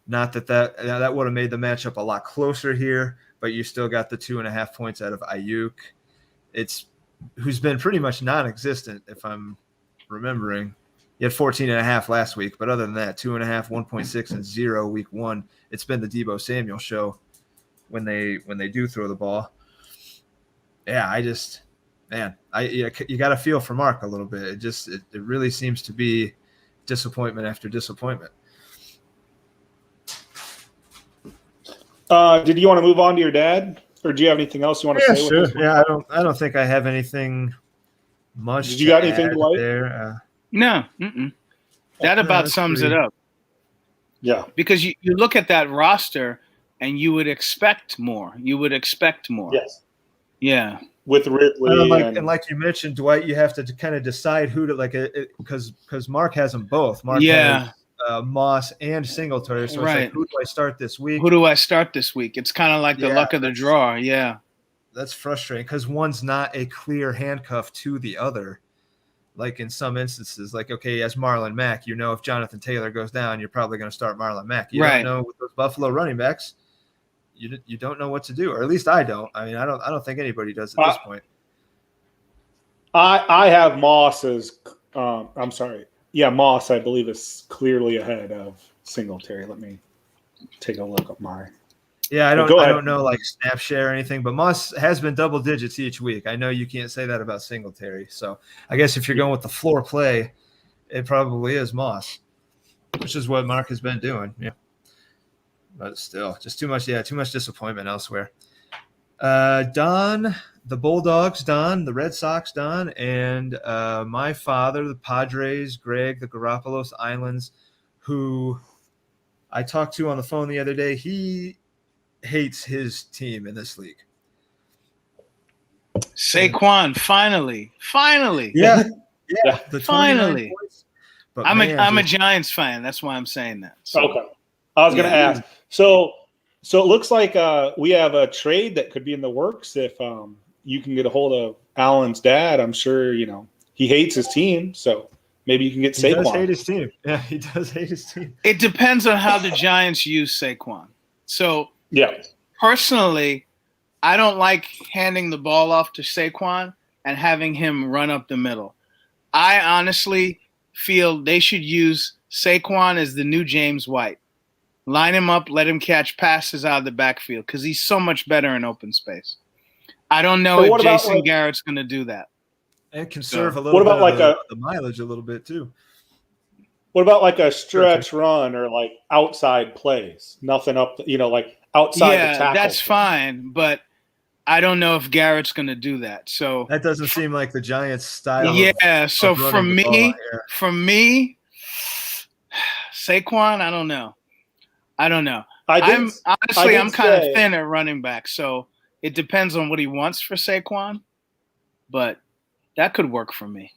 [SPEAKER 2] Not that would have made the matchup a lot closer here, but you still got the 2.5 points out of Ayuk. Who's been pretty much non-existent, if I'm remembering. He had 14.5 last week, but other than that, 2.5, 1.6, and 0 week 1. It's been the Deebo Samuel show when they do throw the ball. Yeah, you got to feel for Mark a little bit. It really seems to be disappointment after disappointment.
[SPEAKER 3] Did you want to move on to your dad, or do you have anything else you want to say?
[SPEAKER 2] Sure. Yeah, I don't think I have anything much.
[SPEAKER 3] Did you got anything to like
[SPEAKER 2] there?
[SPEAKER 1] No. That about sums it up.
[SPEAKER 3] Yeah,
[SPEAKER 1] because you look at that roster and you would expect more.
[SPEAKER 3] Yes.
[SPEAKER 1] Yeah.
[SPEAKER 3] With Ridley
[SPEAKER 2] and like you mentioned, Dwight, you have to kind of decide who to because Mark has them both. Mark has Moss and Singletary. So it's like, who do I start this week?
[SPEAKER 1] It's kind of like the luck of the draw. Yeah.
[SPEAKER 2] That's frustrating because one's not a clear handcuff to the other. Like in some instances, like, okay, as Marlon Mack, if Jonathan Taylor goes down, you're probably going to start Marlon Mack. You don't know with those Buffalo running backs, you don't know what to do, or at least I don't. I mean, I don't think anybody does at this point.
[SPEAKER 3] I have Moss as I'm sorry. Yeah, Moss, I believe, is clearly ahead of Singletary. Let me take a look at my.
[SPEAKER 2] Yeah, I don't know like snap share or anything, but Moss has been double digits each week. I know you can't say that about Singletary. So I guess if you're going with the floor play, it probably is Moss, which is what Mark has been doing. Yeah. But still, just too much disappointment elsewhere. Don, the Bulldogs, Don, the Red Sox, Don, and my father, the Padres, Greg, the Garopalos Islands, who I talked to on the phone the other day. He hates his team in this league.
[SPEAKER 1] Saquon, finally.
[SPEAKER 2] Yeah.
[SPEAKER 1] Finally. I'm a Giants fan. That's why I'm saying that. So.
[SPEAKER 3] Okay. I was going to ask. So it looks like we have a trade that could be in the works if you can get a hold of Allen's dad, I'm sure, he hates his team. So maybe you can get Saquon.
[SPEAKER 2] He does hate his team. Yeah, he does hate his team.
[SPEAKER 1] It depends on how the Giants use Saquon. So personally, I don't like handing the ball off to Saquon and having him run up the middle. I honestly feel they should use Saquon as the new James White. Line him up, let him catch passes out of the backfield because he's so much better in open space. I don't know if Jason Garrett's going to do that.
[SPEAKER 2] And conserve a little bit of the mileage a little bit too.
[SPEAKER 3] What about like a stretch run or like outside plays? Nothing up, like outside the tackle.
[SPEAKER 1] That's fine, but I don't know if Garrett's going to do that. So
[SPEAKER 2] that doesn't seem like the Giants' style.
[SPEAKER 1] Yeah. So for me, Saquon, I don't know. I'm kind of thin at running back, so it depends on what he wants for Saquon, but that could work for me.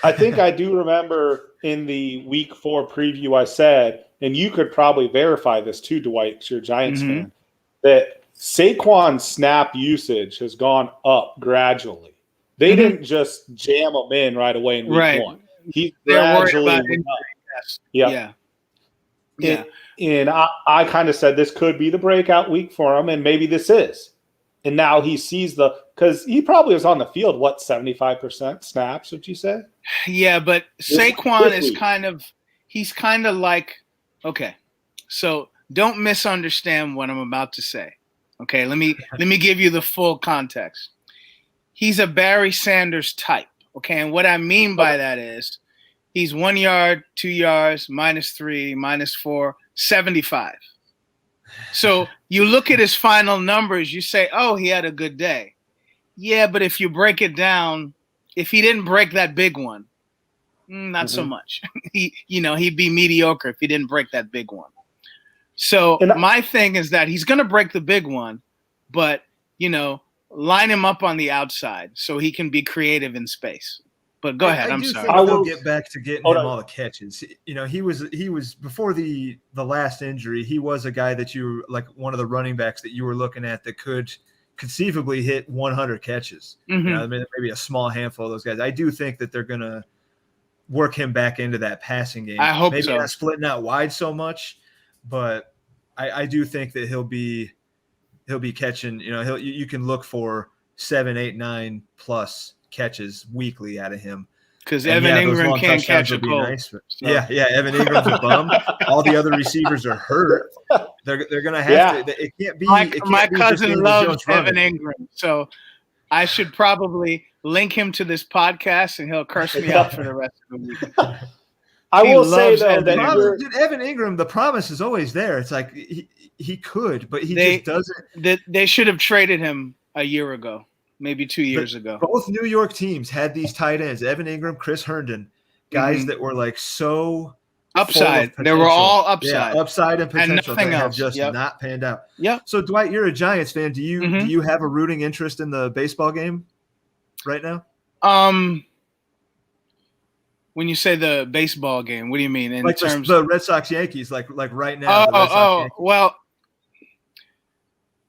[SPEAKER 3] I think I do remember in the Week 4 preview I said, and you could probably verify this too, Dwight, because you're a Giants fan, that Saquon's snap usage has gone up gradually. They didn't just jam him in right away in Week 1. He gradually went up.
[SPEAKER 1] Yeah.
[SPEAKER 3] And I kind of said this could be the breakout week for him, and maybe this is. And now he sees because he probably was on the field, 75% snaps, would you say?
[SPEAKER 1] Yeah, but Saquon is he's kind of like, okay, so don't misunderstand what I'm about to say. Okay, let me give you the full context. He's a Barry Sanders type, okay? And what I mean by that is he's 1 yard, 2 yards, -3, -4, 75. So you look at his final numbers, you say, oh, he had a good day. Yeah, but if you break it down, if he didn't break that big one, not so much. He'd be mediocre if he didn't break that big one. So my thing is that he's going to break the big one, but, line him up on the outside so he can be creative in space. But go ahead. I'm sorry.
[SPEAKER 2] I will get back to getting him all the catches. He was before the last injury. He was a guy that you like one of the running backs that you were looking at that could conceivably hit 100 catches. Maybe a small handful of those guys. I do think that they're gonna work him back into that passing game.
[SPEAKER 1] I hope
[SPEAKER 2] maybe
[SPEAKER 1] so.
[SPEAKER 2] Not splitting out wide so much, but I do think that he'll be catching. You can look for 7, 8, 9 plus catches weekly out of him
[SPEAKER 1] because Evan Ingram can't catch a ball.
[SPEAKER 2] Nice, so. Yeah, Evan Ingram's a bum. All the other receivers are hurt. They're gonna have to. It can't be.
[SPEAKER 1] My cousin loves Evan Ingram, so I should probably link him to this podcast, and he'll curse me out for the rest of the week.
[SPEAKER 3] I will say though that
[SPEAKER 2] Evan Ingram, the promise is always there. It's like he could, but just doesn't.
[SPEAKER 1] They should have traded him a year ago. Maybe 2 years ago.
[SPEAKER 2] Both New York teams had these tight ends, Evan Ingram, Chris Herndon, guys that were like so
[SPEAKER 1] upside. They were all upside.
[SPEAKER 2] Yeah, upside and potential.
[SPEAKER 1] And nothing
[SPEAKER 2] else. Have just not panned out.
[SPEAKER 1] Yeah.
[SPEAKER 2] So Dwight, you're a Giants fan. Do you have a rooting interest in the baseball game right now?
[SPEAKER 1] When you say the baseball game, what do you mean in terms
[SPEAKER 2] the Red Sox Yankees? Like right now.
[SPEAKER 1] Well.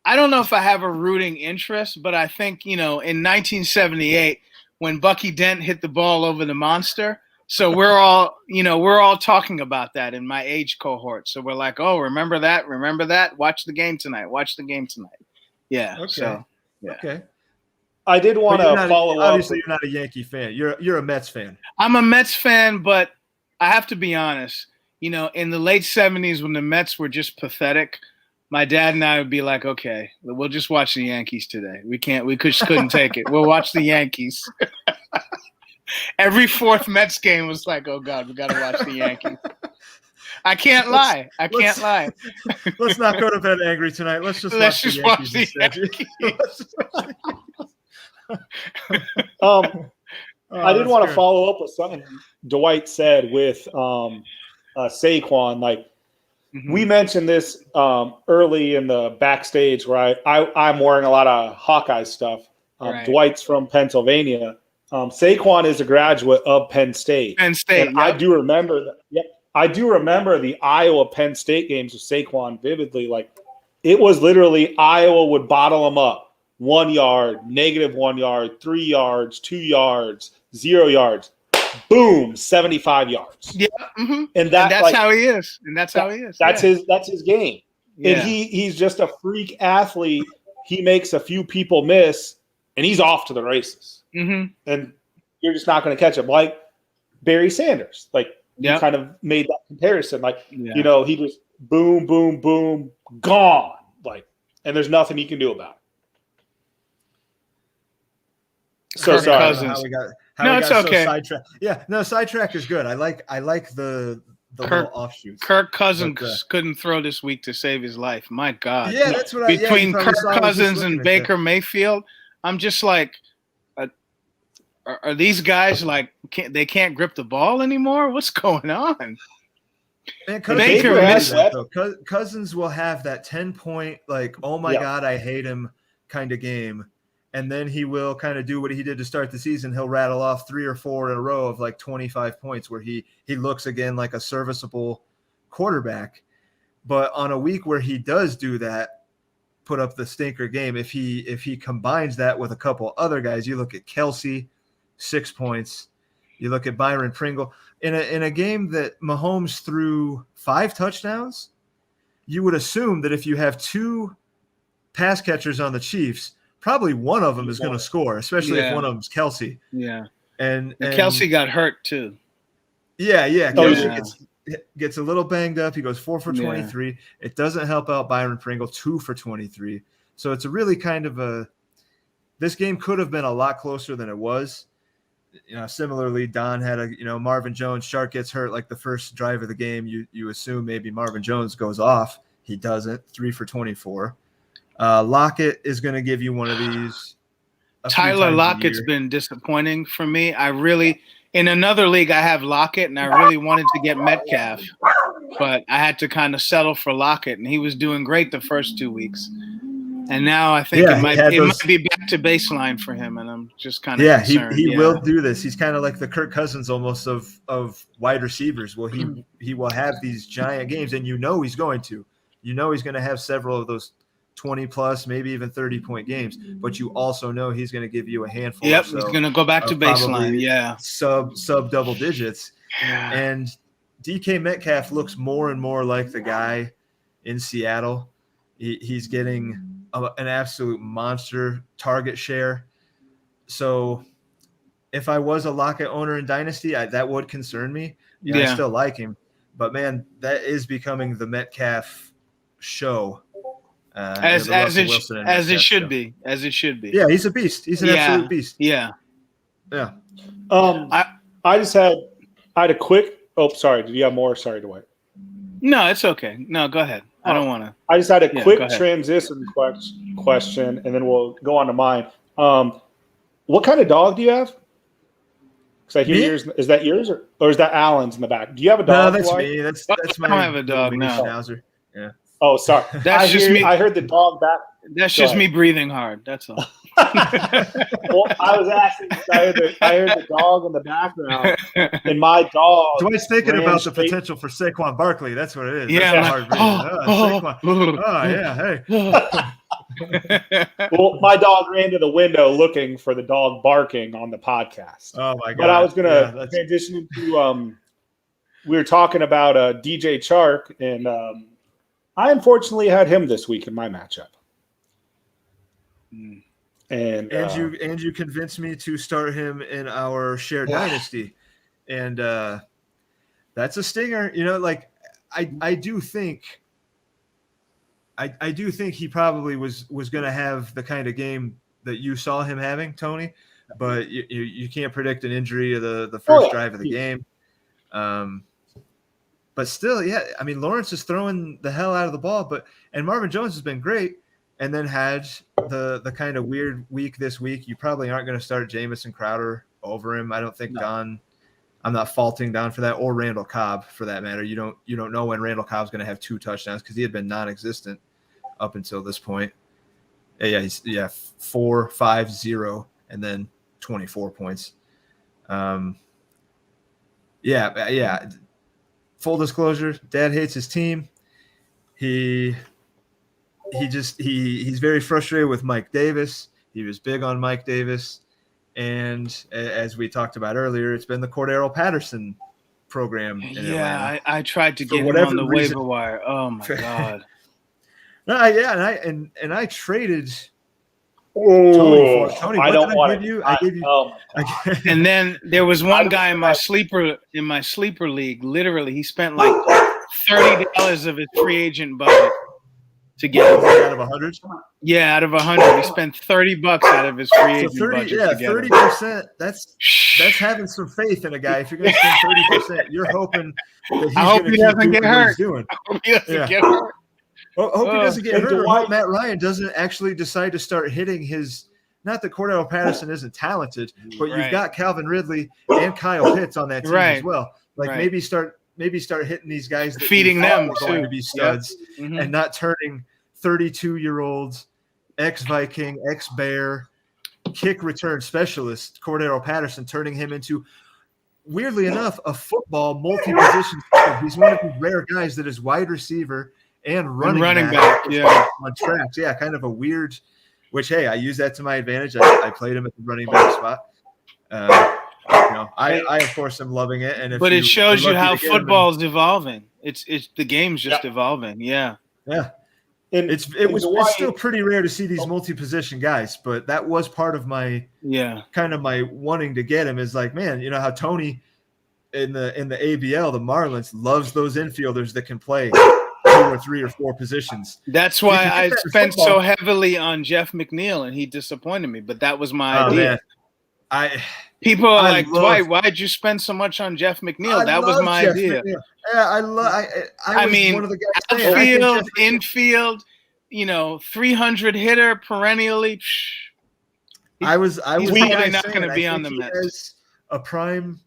[SPEAKER 1] I don't know if I have a rooting interest, but I think, in 1978 when Bucky Dent hit the ball over the monster. So we're all talking about that in my age cohort. So we're like, oh, remember that? Watch the game tonight. Yeah.
[SPEAKER 2] Okay.
[SPEAKER 1] So, yeah.
[SPEAKER 2] Okay.
[SPEAKER 3] I did want to follow up.
[SPEAKER 2] Obviously, you're not a Yankee fan. You're a Mets fan.
[SPEAKER 1] I'm a Mets fan, but I have to be honest. In the late 70s when the Mets were just pathetic, my dad and I would be like, okay, we'll just watch the Yankees today. We couldn't take it. We'll watch the Yankees. Every fourth Mets game was like, oh God, we got to watch the Yankees. I can't lie.
[SPEAKER 2] Let's not go to bed angry tonight. Let's just watch the Yankees.
[SPEAKER 3] I did want to follow up with something Dwight said with Saquon. We mentioned this early in the backstage where I'm wearing a lot of Hawkeye stuff.
[SPEAKER 1] Right.
[SPEAKER 3] Dwight's from Pennsylvania. Saquon is a graduate of Penn State. And
[SPEAKER 1] yep.
[SPEAKER 3] I do remember that. Yep. I do remember the Iowa Penn State games with Saquon vividly. It was literally Iowa would bottle him up, 1 yard, -1 yard, 3 yards, 2 yards, 0 yards. Boom, 75 yards.
[SPEAKER 1] Yeah. Mm-hmm.
[SPEAKER 3] And that's
[SPEAKER 1] how he is. And that's how he is.
[SPEAKER 3] That's his game.
[SPEAKER 1] Yeah.
[SPEAKER 3] And he's just a freak athlete. He makes a few people miss, and he's off to the races.
[SPEAKER 1] Mm-hmm.
[SPEAKER 3] And you're just not going to catch him. Like Barry Sanders. Like, you kind of made that comparison. Like, he just boom, boom, boom, gone. Like, and there's nothing he can do about it. So
[SPEAKER 1] Kirk
[SPEAKER 3] sorry.
[SPEAKER 1] Cousins.
[SPEAKER 2] It's okay.
[SPEAKER 1] Sidetrack.
[SPEAKER 2] Yeah, no, sidetrack is good. I like the little offshoots.
[SPEAKER 1] Kirk Cousins couldn't throw this week to save his life. My God.
[SPEAKER 2] Yeah, that's what
[SPEAKER 1] between Kirk Cousins and Baker Mayfield, I'm just like, are these guys like they can't grip the ball anymore? What's going on?
[SPEAKER 2] Man, Cousins will have that 10-point like, oh my God, I hate him kind of game. And then he will kind of do what he did to start the season. He'll rattle off 3 or 4 in a row of like 25 points where he looks again like a serviceable quarterback. But on a week where he does do that, put up the stinker game, if he combines that with a couple other guys, you look at Kelsey, 6 points. You look at Byron Pringle. In a game that Mahomes threw 5 touchdowns, you would assume that if you have 2 pass catchers on the Chiefs, probably one of them is going to score, especially if one of them's Kelsey.
[SPEAKER 1] Yeah.
[SPEAKER 2] And
[SPEAKER 1] Kelsey got hurt too.
[SPEAKER 2] Yeah. Kelsey gets a little banged up. He goes 4 for 23. Yeah. It doesn't help out Byron Pringle, 2 for 23. So it's a really kind of this game could have been a lot closer than it was. Similarly, Don had Marvin Jones, Shark gets hurt like the first drive of the game. You assume maybe Marvin Jones goes off. He doesn't, 3 for 24. Lockett is going to give you one of these.
[SPEAKER 1] Tyler Lockett's been disappointing for me. In another league, I have Lockett, and I really wanted to get Metcalf, but I had to kind of settle for Lockett, and he was doing great the first 2 weeks. And now I think it might be back to baseline for him, and I'm just kind of concerned.
[SPEAKER 2] He will do this. He's kind of like the Kirk Cousins almost of wide receivers. Well, he will have these giant games, and he's going to. He's going to have several of those 20-plus, maybe even 30-point games, but you also know he's going to give you a handful.
[SPEAKER 1] Yep, he's going to go back to baseline. Yeah,
[SPEAKER 2] sub double digits. Yeah. And DK Metcalf looks more and more like the guy in Seattle. He's getting an absolute monster target share. So if I was a Lockett owner in Dynasty, that would concern me. I still like him, but man, that is becoming the Metcalf show.
[SPEAKER 1] As it should be.
[SPEAKER 2] Yeah, he's a beast. He's an absolute beast.
[SPEAKER 1] Yeah.
[SPEAKER 3] I had a quick. Oh, sorry. Did you have more? Sorry, Dwight.
[SPEAKER 1] No, it's okay. No, go ahead. I don't want to.
[SPEAKER 3] I just had a quick transition question, and then we'll go on to mine. What kind of dog do you have? Because I hear yours. Is that yours or is that Alan's in the back? Do you have a dog?
[SPEAKER 2] No, that's me. That's my.
[SPEAKER 1] I don't have a dog now.
[SPEAKER 2] Schnauzer. Yeah.
[SPEAKER 3] Oh, sorry.
[SPEAKER 1] That's just me.
[SPEAKER 3] I heard the dog back.
[SPEAKER 1] That's just me breathing hard. That's all.
[SPEAKER 3] Well, I was asking. I heard the dog in the background, and my dog.
[SPEAKER 2] Dwight's thinking about the potential for Saquon Barkley. That's what it is.
[SPEAKER 1] Yeah.
[SPEAKER 2] Hey.
[SPEAKER 3] Well, my dog ran to the window looking for the dog barking on the podcast.
[SPEAKER 2] Oh my God!
[SPEAKER 3] But I was going to transition into. We were talking about DJ Chark, and I unfortunately had him this week in my matchup. And
[SPEAKER 2] you convinced me to start him in our shared dynasty, and that's a stinger. I do think he probably was going to have the kind of game that you saw him having, Tony. But you can't predict an injury of the first drive of the game. But still, I mean, Lawrence is throwing the hell out of the ball, and Marvin Jones has been great. And then had the kind of weird week this week. You probably aren't going to start Jamison Crowder over him. I don't think Don. I'm not faulting Don for that, or Randall Cobb for that matter. You don't know when Randall Cobb's going to have 2 touchdowns because he had been non-existent up until this point. He's 4, 5, 0, and then 24 points. Full disclosure: Dad hates his team. He's very frustrated with Mike Davis. He was big on Mike Davis. And as we talked about earlier, it's been the Cordero Patterson program in Atlanta.
[SPEAKER 1] I tried to get him on the waiver wire. Oh my God.
[SPEAKER 2] No, I traded Tony for Tony. What did I give you? I gave you.
[SPEAKER 3] Oh my God.
[SPEAKER 1] And then there was one guy in my sleeper league. Literally, he spent like $30 of his free agent budget to get him.
[SPEAKER 2] Out of 100.
[SPEAKER 1] Yeah, out of 100, he spent $30 out of his free agent budget. Yeah,
[SPEAKER 2] 30%. That's having some faith in a guy. If you're going to spend 30%, you're hoping that he's going to keep
[SPEAKER 1] doesn't get hurt.
[SPEAKER 2] Doing.
[SPEAKER 1] I hope he doesn't get hurt.
[SPEAKER 2] Well, hope he doesn't get hurt.
[SPEAKER 3] Dwight,
[SPEAKER 2] Hope Matt Ryan doesn't actually decide to start hitting his. Not that Cordero Patterson isn't talented, but you've got Calvin Ridley and Kyle Pitts on that team as well. Like maybe start hitting these guys that
[SPEAKER 1] feeding them
[SPEAKER 2] are going to be studs, and not turning 32-year-olds, ex-Viking, ex-Bear, kick return specialist Cordero Patterson, turning him into, weirdly enough, a football multi-position. He's one of these rare guys that is wide receiver and running back. On tracks. Yeah, kind of a weird. Which, hey, I use that to my advantage. I played him at the running back spot. I of course am loving it. And
[SPEAKER 1] but it shows you how football is evolving. It's the game's just evolving. Yeah.
[SPEAKER 2] And it's still pretty rare to see these multi-position guys, but that was part of my kind of my wanting to get him is like, man, you know how Tony in the ABL, the Marlins, loves those infielders that can play 2 or 3 or 4 positions.
[SPEAKER 1] That's why I spent so heavily on Jeff McNeil, and he disappointed me. But that was my idea. People are like, Dwight, why'd you spend so much on Jeff McNeil? That was my idea.
[SPEAKER 2] McNeil. Yeah, I mean, one of the guys
[SPEAKER 1] outfield, infield, 300 hitter perennially.
[SPEAKER 2] I was
[SPEAKER 1] probably not going to be on the Mets.
[SPEAKER 2] A prime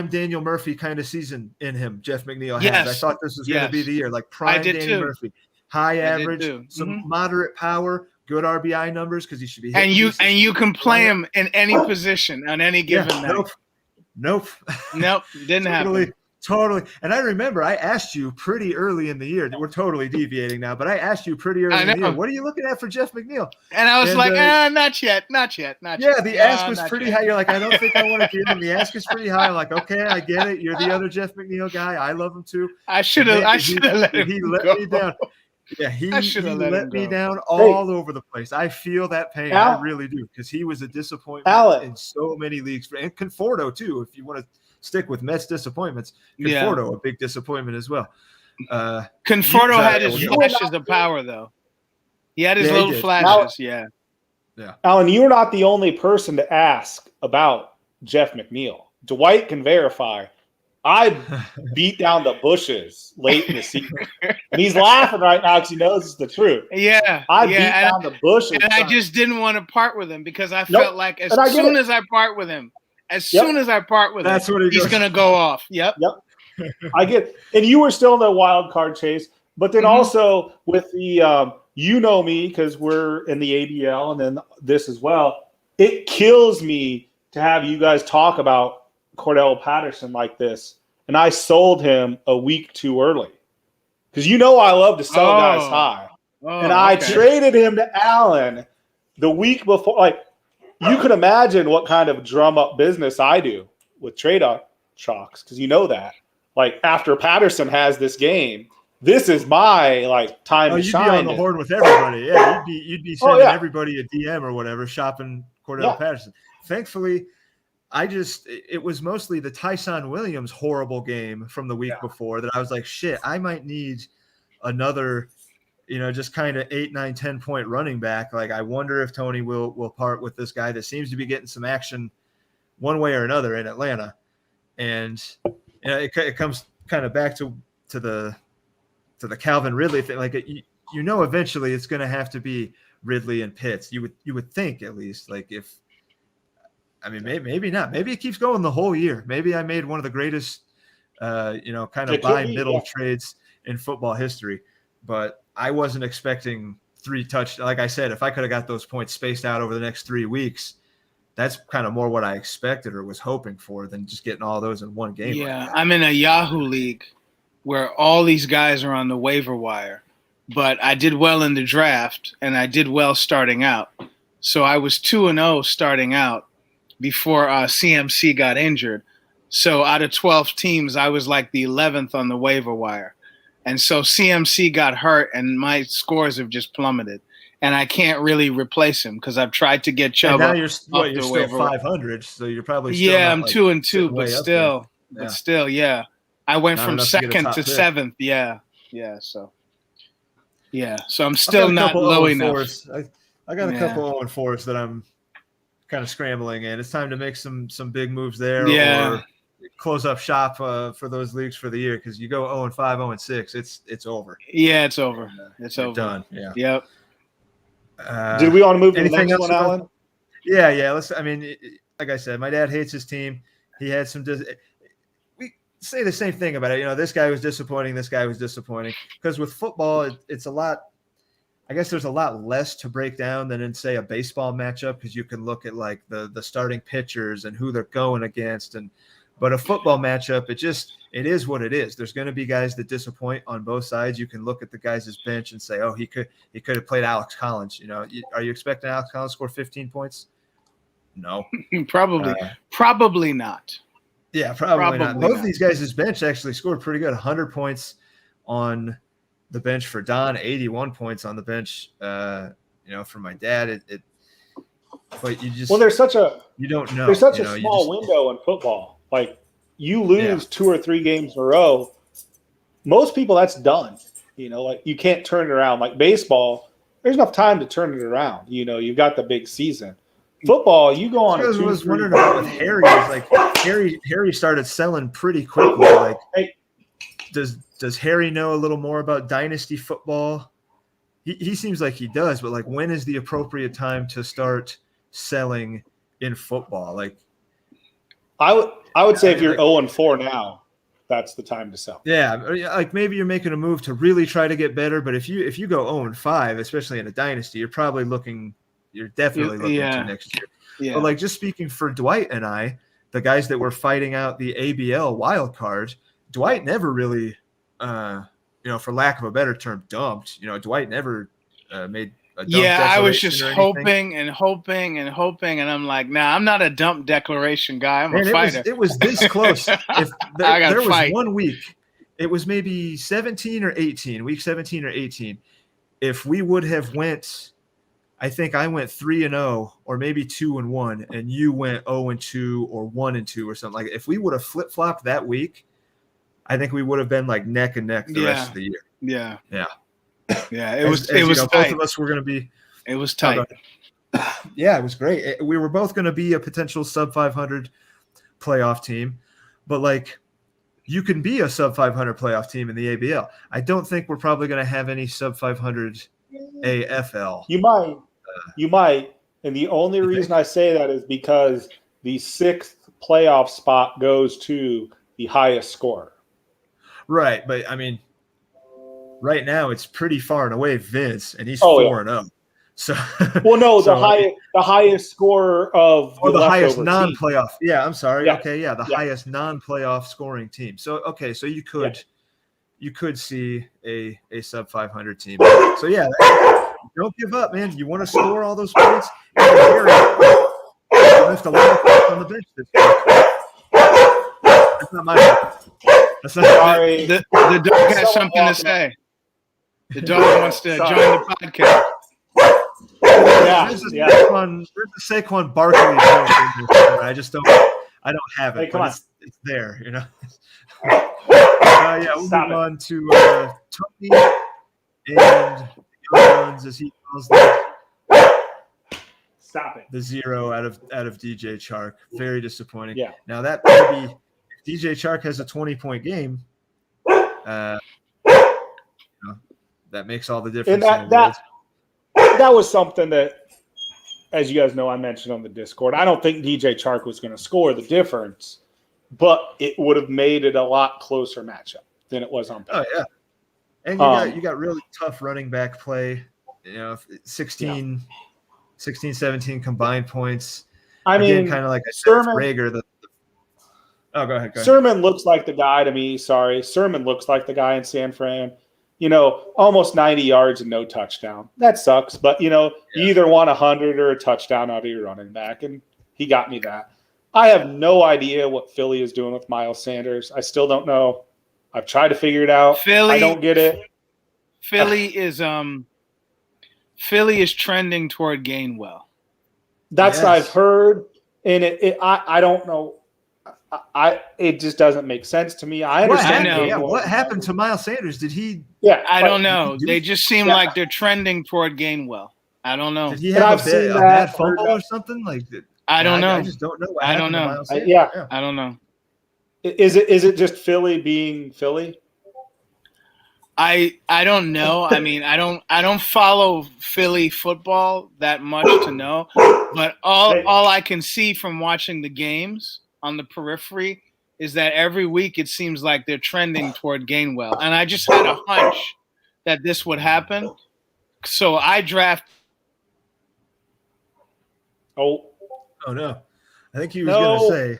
[SPEAKER 2] Daniel Murphy kind of season in him, Jeff McNeil has. I thought this was going to be the year, like prime Daniel Murphy, high average, some moderate power, good RBI numbers because he should be.
[SPEAKER 1] And you can play him in any position on any given night.
[SPEAKER 2] Nope,
[SPEAKER 1] didn't happen.
[SPEAKER 2] Totally. And I remember I asked you pretty early in the year. We're totally deviating now, but I asked you pretty early in the year, what are you looking at for Jeff McNeil?
[SPEAKER 1] And I was not yet.
[SPEAKER 2] Yeah, the ask was pretty high. You're like, I don't think I want to get him. The ask is pretty high. I'm like, okay, I get it. You're the other Jeff McNeil guy. I love him too.
[SPEAKER 1] I should have let him
[SPEAKER 2] He let me down. Yeah, he let me down all over the place. I feel that pain. I really do, because he was a disappointment in so many leagues. And Conforto too, if you want to stick with Mets disappointments. Conforto, a big disappointment as well.
[SPEAKER 1] Conforto had his flashes of power, though. He had his little flashes,
[SPEAKER 3] Yeah. Alan, you're not the only person to ask about Jeff McNeil. Dwight can verify. I beat down the bushes late in the season. And he's laughing right now because he knows it's the truth.
[SPEAKER 1] Yeah.
[SPEAKER 3] I beat down the bushes.
[SPEAKER 1] And I just didn't want to part with him because I felt like as soon as I part with him, he's going to go off. Yep.
[SPEAKER 3] I get it. And you were still in the wild card chase, but then also with the me, because we're in the ABL and then this as well, it kills me to have you guys talk about Cordell Patterson like this. And I sold him a week too early. Because I love to sell guys high. And I traded him to Allen the week before. Like, you could imagine what kind of drum up business I do with trade shocks, because that. Like, after Patterson has this game, this is my time to shine.
[SPEAKER 2] You'd be on the horn with everybody. Yeah, you'd be sending everybody a DM or whatever, shopping Cordell Patterson. Thankfully, it was mostly the Tyson Williams horrible game from the week before that I was like, shit, I might need another, just kind of 8, 9, 10 point running back. Like, I wonder if Tony will part with this guy that seems to be getting some action one way or another in Atlanta. And it comes kind of back to the Calvin Ridley thing. Like, eventually it's going to have to be Ridley and Pitts. You would think, at least, like, maybe not. Maybe it keeps going the whole year. Maybe I made one of the greatest, kind of buy middle trades in football history. But I wasn't expecting 3 touchdowns. Like I said, if I could have got those points spaced out over the next 3 weeks, that's kind of more what I expected or was hoping for than just getting all those in one game.
[SPEAKER 1] Yeah, I'm in a Yahoo league where all these guys are on the waiver wire, but I did well in the draft and I did well starting out. So I was 2-0 starting out before CMC got injured. So out of 12 teams, I was like the 11th on the waiver wire. And so CMC got hurt, and my scores have just plummeted. And I can't really replace him because I've tried to get Chubb.
[SPEAKER 2] And now you're still 500, so you're probably still
[SPEAKER 1] yeah,
[SPEAKER 2] not,
[SPEAKER 1] I'm
[SPEAKER 2] like,
[SPEAKER 1] 2-2,
[SPEAKER 2] way
[SPEAKER 1] but
[SPEAKER 2] up
[SPEAKER 1] still,
[SPEAKER 2] there.
[SPEAKER 1] yeah. I went
[SPEAKER 2] Not
[SPEAKER 1] from
[SPEAKER 2] enough to get a
[SPEAKER 1] second
[SPEAKER 2] top
[SPEAKER 1] to
[SPEAKER 2] pick.
[SPEAKER 1] seventh. Yeah. So I'm still not low enough.
[SPEAKER 2] I got a couple 0-4s that I'm kind of scrambling in. It's time to make some big moves there, or close up shop for those leagues for the year, because you go 0-5, 0-6, it's over.
[SPEAKER 1] Yeah, it's over. It's over.
[SPEAKER 2] Done. Yeah.
[SPEAKER 1] Yep.
[SPEAKER 3] Did we want to move to the
[SPEAKER 2] anything
[SPEAKER 3] next
[SPEAKER 2] else
[SPEAKER 3] one, Alan?
[SPEAKER 2] Yeah. Like I said, my dad hates his team. He had some. We say the same thing about it. This guy was disappointing. This guy was disappointing. Because with football, it's a lot. I guess there's a lot less to break down than in, say, a baseball matchup, because you can look at like the starting pitchers and who they're going against, but a football matchup, it is what it is. There's going to be guys that disappoint on both sides. You can look at the guys' bench and say, oh, he could have played Alex Collins. Are you expecting Alex Collins to score 15 points? No,
[SPEAKER 1] probably not.
[SPEAKER 2] Yeah, probably not. Both of these guys' bench actually scored pretty good. 100 points on the bench for Don, 81 points on the bench. For my dad, but you don't know.
[SPEAKER 3] There's such a small window in football. Like, you lose 2 or 3 games in a row, most people, that's done. Like, you can't turn it around. Like baseball, there's enough time to turn it around. You've got the big season. Football, you go on. I
[SPEAKER 2] was wondering about with Harry. Like Harry started selling pretty quickly. Like, does Harry know a little more about dynasty football? He seems like he does, but like, when is the appropriate time to start selling in football? Like,
[SPEAKER 3] I would say if you're 0-4 now, that's the time to sell.
[SPEAKER 2] Yeah, like maybe you're making a move to really try to get better, but if you go 0-5, especially in a dynasty, you're definitely looking to next year. Yeah. But like, just speaking for Dwight and I, the guys that were fighting out the ABL wild card, Dwight never really, for lack of a better term, dumped. Dwight never made a dump.
[SPEAKER 1] Yeah, I was just hoping, and I'm like, nah, I'm not a dump declaration guy. I'm a fighter.
[SPEAKER 2] It was this close. If there was 1 week, it was maybe 17 or 18, week 17 or 18. If we would have went, I think I went 3-0 or maybe 2-1, and you went 0-2 or 1-2 or something. Like, if we would have flip-flopped that week, I think we would have been like neck and neck the rest of the year.
[SPEAKER 1] Yeah.
[SPEAKER 2] It was tight. Both of us were going to be.
[SPEAKER 1] It was tight.
[SPEAKER 2] Yeah, it was great. We were both going to be a potential sub 500 playoff team, but like, you can be a sub 500 playoff team in the ABL. I don't think we're probably going to have any sub 500 AFL.
[SPEAKER 3] You might, and the only reason I say that is because the 6th playoff spot goes to the highest scorer.
[SPEAKER 2] Right, but I mean, right now it's pretty far and away Vince, and he's 4-0. So,
[SPEAKER 3] the highest scorer of
[SPEAKER 2] the highest non-playoff. Team. Yeah, I'm sorry. Yeah. Okay, yeah, the highest non-playoff scoring team. So so you could see a sub 500 team. So yeah, don't give up, man. You want to score all those points. You lift a lot of points on the bench this week. That's not my fault.
[SPEAKER 1] Sorry. The dog has something to say. The dog wants to join the podcast.
[SPEAKER 2] There's a Saquon Barkley joke in this. I don't have it. But it's there, We'll move on to Tony and the ones, as he calls them.
[SPEAKER 3] Stop it.
[SPEAKER 2] The 0 out of DJ Chark. Very disappointing.
[SPEAKER 3] Yeah.
[SPEAKER 2] Now that maybe if DJ Chark has a 20-point game, that makes all the difference.
[SPEAKER 3] And that was something that, as you guys know, I mentioned on the Discord. I don't think DJ Chark was going to score the difference, but it would have made it a lot closer matchup than it was on paper.
[SPEAKER 2] Oh, yeah. And you got really tough running back play. 16, 17 combined points. I mean, kind of like I said, Rager. Go ahead.
[SPEAKER 3] Sermon looks like the guy to me. Sorry. Sermon looks like the guy in San Fran. almost 90 yards and no touchdown. That sucks. But, you either want 100 or a touchdown out of your running back, and he got me that. I have no idea what Philly is doing with Miles Sanders. I still don't know. I've tried to figure it out. I don't get it.
[SPEAKER 1] Philly is trending toward Gainwell.
[SPEAKER 3] That's what I've heard, and I don't know. It just doesn't make sense to me. I understand.
[SPEAKER 2] What happened to Miles Sanders? Did he?
[SPEAKER 3] Yeah,
[SPEAKER 1] I don't know. They just seem like they're trending toward Gainwell. I don't know.
[SPEAKER 2] Did he have a bad fumble or something?
[SPEAKER 1] I don't know.
[SPEAKER 2] I just don't know.
[SPEAKER 1] I don't know.
[SPEAKER 3] I
[SPEAKER 1] don't know.
[SPEAKER 3] Is it just Philly being Philly?
[SPEAKER 1] I don't know. I mean, I don't follow Philly football that much to know, but all I can see from watching the games on the periphery is that every week it seems like they're trending toward Gainwell, and I just had a hunch that this would happen, so I draft.
[SPEAKER 3] Oh
[SPEAKER 2] no! I think he was going to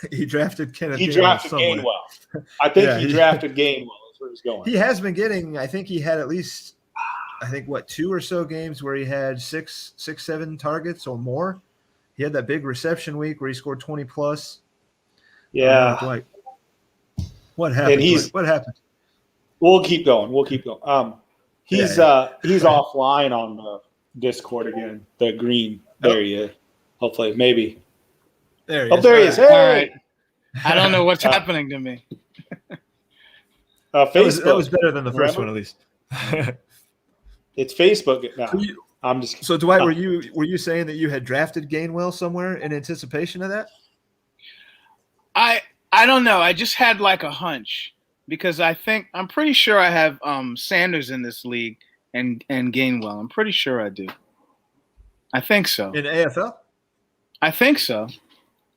[SPEAKER 2] say he drafted Kenneth.
[SPEAKER 3] He drafted Gainwell. I think he drafted Gainwell. Where he's going.
[SPEAKER 2] He has been getting. I think he had at least, 2 or so games where he had 7 targets or more. He had that big reception week where he scored 20 plus.
[SPEAKER 3] Yeah.
[SPEAKER 2] Dwight. What happened? What happened?
[SPEAKER 3] We'll keep going. He's offline on the Discord again. The green. There he is. Hopefully, maybe.
[SPEAKER 2] There he is.
[SPEAKER 3] There he is. Hey.
[SPEAKER 1] All right. I don't know what's happening to me.
[SPEAKER 3] Facebook.
[SPEAKER 2] That was better than the first one, at least.
[SPEAKER 3] It's Facebook now. I'm just.
[SPEAKER 2] So, Dwight, were you saying that you had drafted Gainwell somewhere in anticipation of that?
[SPEAKER 1] I don't know. I just had like a hunch because I'm pretty sure I have Sanders in this league and Gainwell. I'm pretty sure I do. I think so.
[SPEAKER 2] In AFL?
[SPEAKER 1] I think so.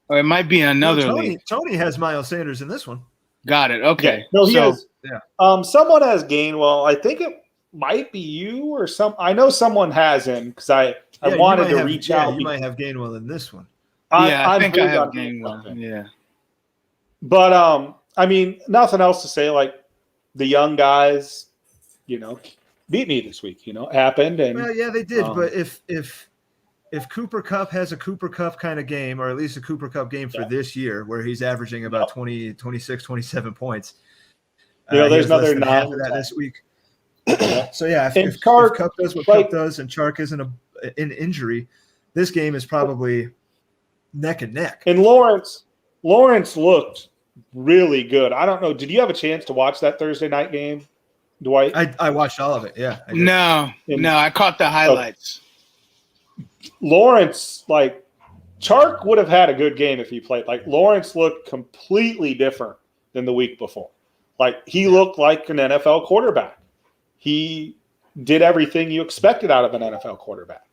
[SPEAKER 1] Or it might be in another league.
[SPEAKER 2] Tony has Miles Sanders in this one.
[SPEAKER 1] Got it. Okay.
[SPEAKER 3] Yeah. No, he has. Yeah. Someone has Gainwell. I think it might be you or some. I know someone has him because I wanted to reach out.
[SPEAKER 2] You might have Gainwell in this one.
[SPEAKER 1] I think I have Gainwell. Yeah.
[SPEAKER 3] But I mean, nothing else to say. Like the young guys, beat me this week. It happened. And
[SPEAKER 2] well, yeah, they did. But if Cooper Kupp has a Cooper Kupp kind of game, or at least a Cooper Kupp game for this year, where he's averaging about 20, 26, 27 points,
[SPEAKER 3] there's another 9
[SPEAKER 2] half of that this week. So yeah, if Kupp does what Kupp does, and Chark isn't an injury, this game is probably neck and neck.
[SPEAKER 3] And Lawrence looked really good. I don't know. Did you have a chance to watch that Thursday night game, Dwight?
[SPEAKER 2] I watched all of it. Yeah.
[SPEAKER 1] No, I caught the highlights.
[SPEAKER 3] Lawrence, Chark would have had a good game if he played. Lawrence looked completely different than the week before. He looked like an NFL quarterback. He did everything you expected out of an NFL quarterback.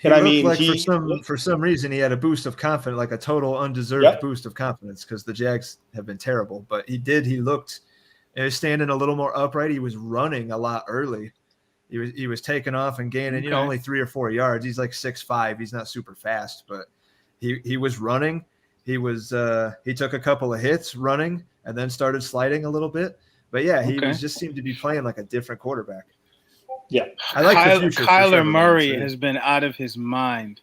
[SPEAKER 2] For some reason he had a boost of confidence, like a total undeserved boost of confidence, because the Jags have been terrible. But he looked standing a little more upright. He was running a lot early. He was taking off and gaining, only 3 or 4 yards. He's like 6'5". He's not super fast, but he was running. He took a couple of hits running and then started sliding a little bit. But yeah, he just seemed to be playing like a different quarterback.
[SPEAKER 3] Yeah,
[SPEAKER 2] I like the future.
[SPEAKER 1] Kyler Murray has been out of his mind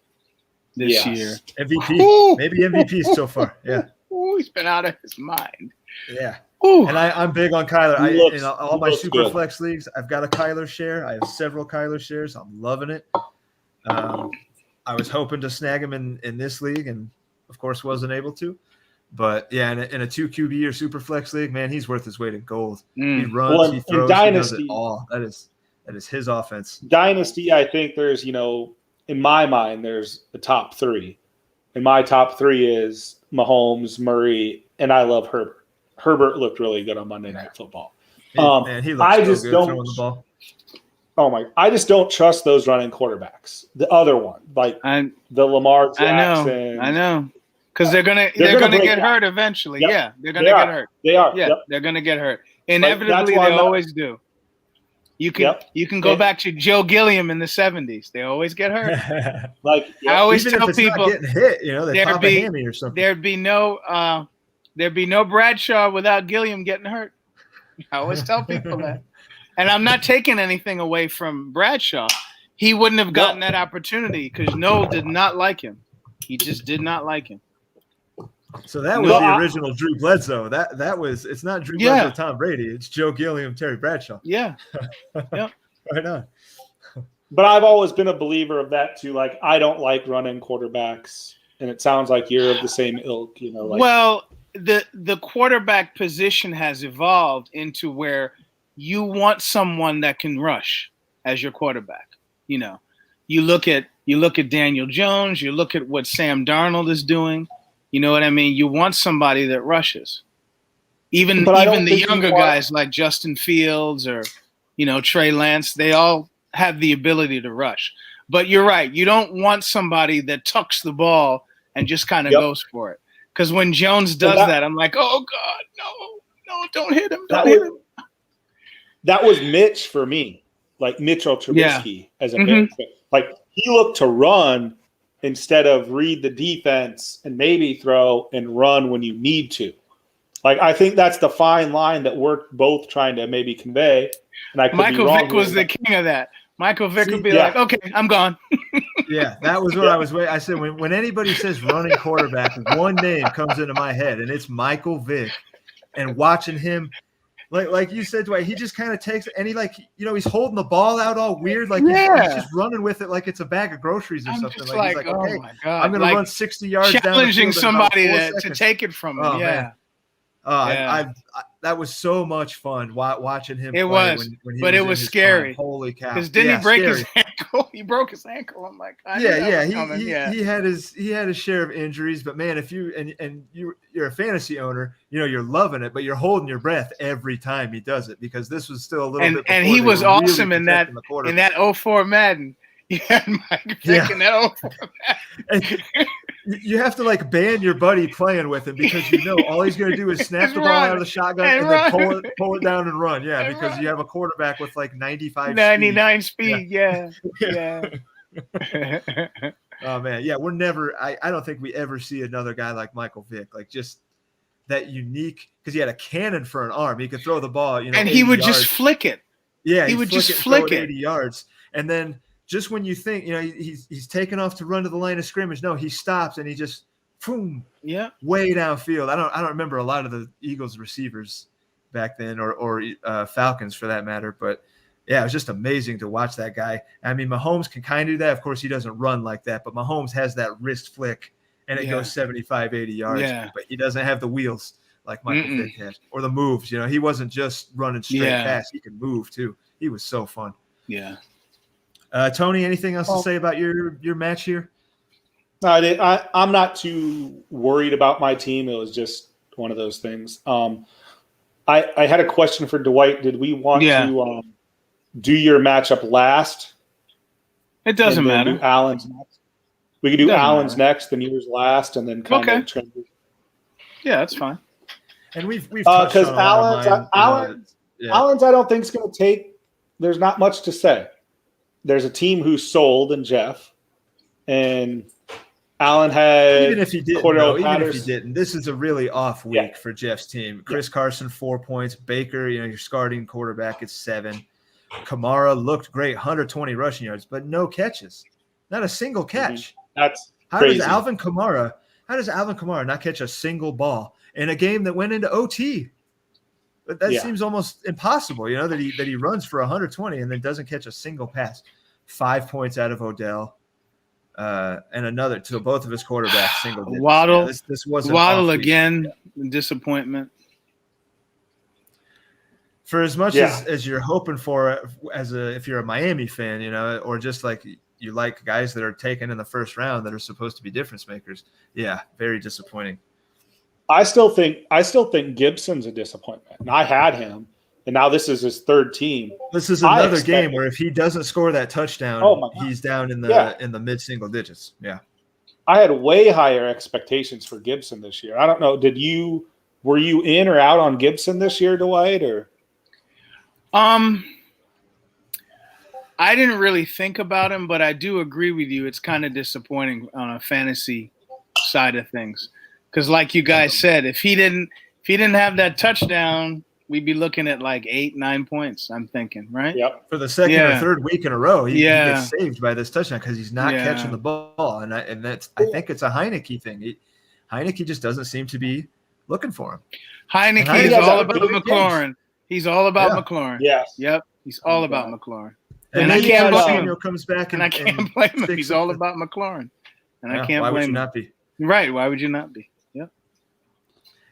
[SPEAKER 1] this year.
[SPEAKER 2] MVP, maybe MVP so far. Yeah,
[SPEAKER 1] he's been out of his mind.
[SPEAKER 2] Yeah. And I'm big on Kyler. In all my super flex leagues, I've got a Kyler share. I have several Kyler shares. I'm loving it. I was hoping to snag him in this league, and of course wasn't able to. But yeah, in a 2 QB or super flex league, man, he's worth his weight in gold. He runs, he throws, he does it all. That is his offense.
[SPEAKER 3] Dynasty, I think there's, in my mind, there's the top 3. And my top 3 is Mahomes, Murray, and I love Herbert. Herbert looked really good on Monday Night Football.
[SPEAKER 2] He looked good throwing the ball.
[SPEAKER 3] Oh my! I just don't trust those running quarterbacks. The other one, the Lamar Jackson.
[SPEAKER 1] I know, because they're gonna get hurt eventually.
[SPEAKER 3] Yep.
[SPEAKER 1] Yeah, they're gonna get hurt.
[SPEAKER 3] They are.
[SPEAKER 1] Yeah, they're gonna get hurt. Inevitably, they always do. You can go back to Joe Gilliam in the 70s. They always get hurt. I always tell people,
[SPEAKER 2] not getting hit, they pop a hammy or something.
[SPEAKER 1] There'd be no Bradshaw without Gilliam getting hurt. I always tell people that. And I'm not taking anything away from Bradshaw. He wouldn't have gotten that opportunity because Noel did not like him. He just did not like him.
[SPEAKER 2] So that was the original Drew Bledsoe. That was, it's not Drew Bledsoe, Tom Brady. It's Joe Gilliam, Terry Bradshaw.
[SPEAKER 1] Yeah. Yep.
[SPEAKER 2] Right on.
[SPEAKER 3] But I've always been a believer of that too. Like, I don't like running quarterbacks, and it sounds like you're of the same ilk.
[SPEAKER 1] Well, the quarterback position has evolved into where you want someone that can rush as your quarterback. You look at Daniel Jones. You look at what Sam Darnold is doing. You know what I mean? You want somebody that rushes. Even the younger guys like Justin Fields or, Trey Lance, they all have the ability to rush. But you're right. You don't want somebody that tucks the ball and just kind of goes for it. Because when Jones does that, I'm like, oh, God, no, don't hit him. Don't hit him.
[SPEAKER 3] That was Mitch for me, like Mitchell Trubisky as a man. Like, he looked to run instead of read the defense and maybe throw and run when you need to. Like, I think that's the fine line that we're both trying to maybe convey. And I could
[SPEAKER 1] Michael
[SPEAKER 3] be wrong
[SPEAKER 1] Vick was the king of that. Michael Vick would be like, okay, I'm gone.
[SPEAKER 2] Yeah, that was what I was waiting. I said, when anybody says running quarterback, one name comes into my head, and it's Michael Vick. And watching him, like you said, Dwight, he just kind of takes – and he he's holding the ball out all weird. Like he's just running with it like it's a bag of groceries or something.
[SPEAKER 1] He's
[SPEAKER 2] like,
[SPEAKER 1] oh,
[SPEAKER 2] okay,
[SPEAKER 1] my God.
[SPEAKER 2] I'm going to run 60 yards down the field.
[SPEAKER 1] Challenging somebody to take it from him,
[SPEAKER 2] Man. That was so much fun watching him play.
[SPEAKER 1] But it was scary.
[SPEAKER 2] Holy cow!
[SPEAKER 1] Because didn't he break his ankle? He broke his ankle. I'm like, he had his share of injuries. But man, if you're a fantasy owner, you're loving it, but you're holding your breath every time he does it because this was still a little bit. And he was awesome really in that 04 Madden. You had Mike Vick in that 04 Madden.
[SPEAKER 2] You have to ban your buddy playing with him because all he's going to do is snap the ball out of the shotgun and then pull it down and run. Yeah, because you have a quarterback with 99
[SPEAKER 1] speed. Yeah.
[SPEAKER 2] Oh man, yeah. We're never. I don't think we ever see another guy like Michael Vick. Like just that unique because he had a cannon for an arm. He could throw the ball.
[SPEAKER 1] And he would just flick it.
[SPEAKER 2] Yeah,
[SPEAKER 1] he would just flick it
[SPEAKER 2] 80 yards, and then. Just when you think, he's taking off to run to the line of scrimmage, no, he stops and he just, boom, way downfield. I don't remember a lot of the Eagles receivers back then or Falcons for that matter. But, yeah, it was just amazing to watch that guy. I mean, Mahomes can kind of do that. Of course, he doesn't run like that. But Mahomes has that wrist flick, and it goes 75, 80 yards. Yeah. But he doesn't have the wheels like Michael Vick has or the moves. He wasn't just running straight fast. He could move, too. He was so fun.
[SPEAKER 1] Yeah.
[SPEAKER 2] Tony, anything else to say about your match here?
[SPEAKER 3] No, I'm not too worried about my team. It was just one of those things. I had a question for Dwight. Did we want to do your matchup last?
[SPEAKER 1] It doesn't matter.
[SPEAKER 3] Do Allen's next. We could do Allen's next, then yours last, and then kind of transition.
[SPEAKER 1] Yeah, that's fine.
[SPEAKER 2] And we've touched on
[SPEAKER 3] Allen's I don't think is going to take. There's not much to say. There's a team who's sold in Jeff, and Allen had
[SPEAKER 2] even if he didn't, this is a really off week for Jeff's team. Chris Carson 4 points, Baker, your starting quarterback is 7. Kamara looked great, 120 rushing yards, but no catches, not a single catch.
[SPEAKER 3] That's
[SPEAKER 2] crazy. Does Alvin Kamara not catch a single ball in a game that went into OT? But that seems almost impossible, that he runs for 120 and then doesn't catch a single pass. 5 points out of Odell, and another to both of his quarterbacks. Single digits.
[SPEAKER 1] Waddle.
[SPEAKER 2] Yeah, this was
[SPEAKER 1] Waddle again. Disappointment.
[SPEAKER 2] For as much as you're hoping for, if you're a Miami fan, or just like you like guys that are taken in the first round that are supposed to be difference makers. Yeah, very disappointing.
[SPEAKER 3] I still think Gibson's a disappointment. And I had him, and now this is his third team.
[SPEAKER 2] This is another game where if he doesn't score that touchdown, he's down in the mid-single digits. Yeah.
[SPEAKER 3] I had way higher expectations for Gibson this year. I don't know. Were you in or out on Gibson this year, Dwight, or?
[SPEAKER 1] I didn't really think about him, but I do agree with you. It's kind of disappointing on a fantasy side of things. Because like you guys said, if he didn't have that touchdown, we'd be looking at like 8-9 points. I'm thinking, right?
[SPEAKER 3] Yep.
[SPEAKER 2] For the second or third week in a row, he gets saved by this touchdown because he's not catching the ball, and I think it's a Heineke thing. Heineke just doesn't seem to be looking for him.
[SPEAKER 1] Heineke is all about McLaurin. He's all about McLaurin.
[SPEAKER 3] Yes.
[SPEAKER 1] Yep. He's all about McLaurin.
[SPEAKER 2] And
[SPEAKER 1] I can't blame him.
[SPEAKER 2] Comes back
[SPEAKER 1] and I can't blame him. He's all about McLaurin. And I can't blame him. Why would you
[SPEAKER 2] not be?
[SPEAKER 1] Right. Why would you not be? Yep.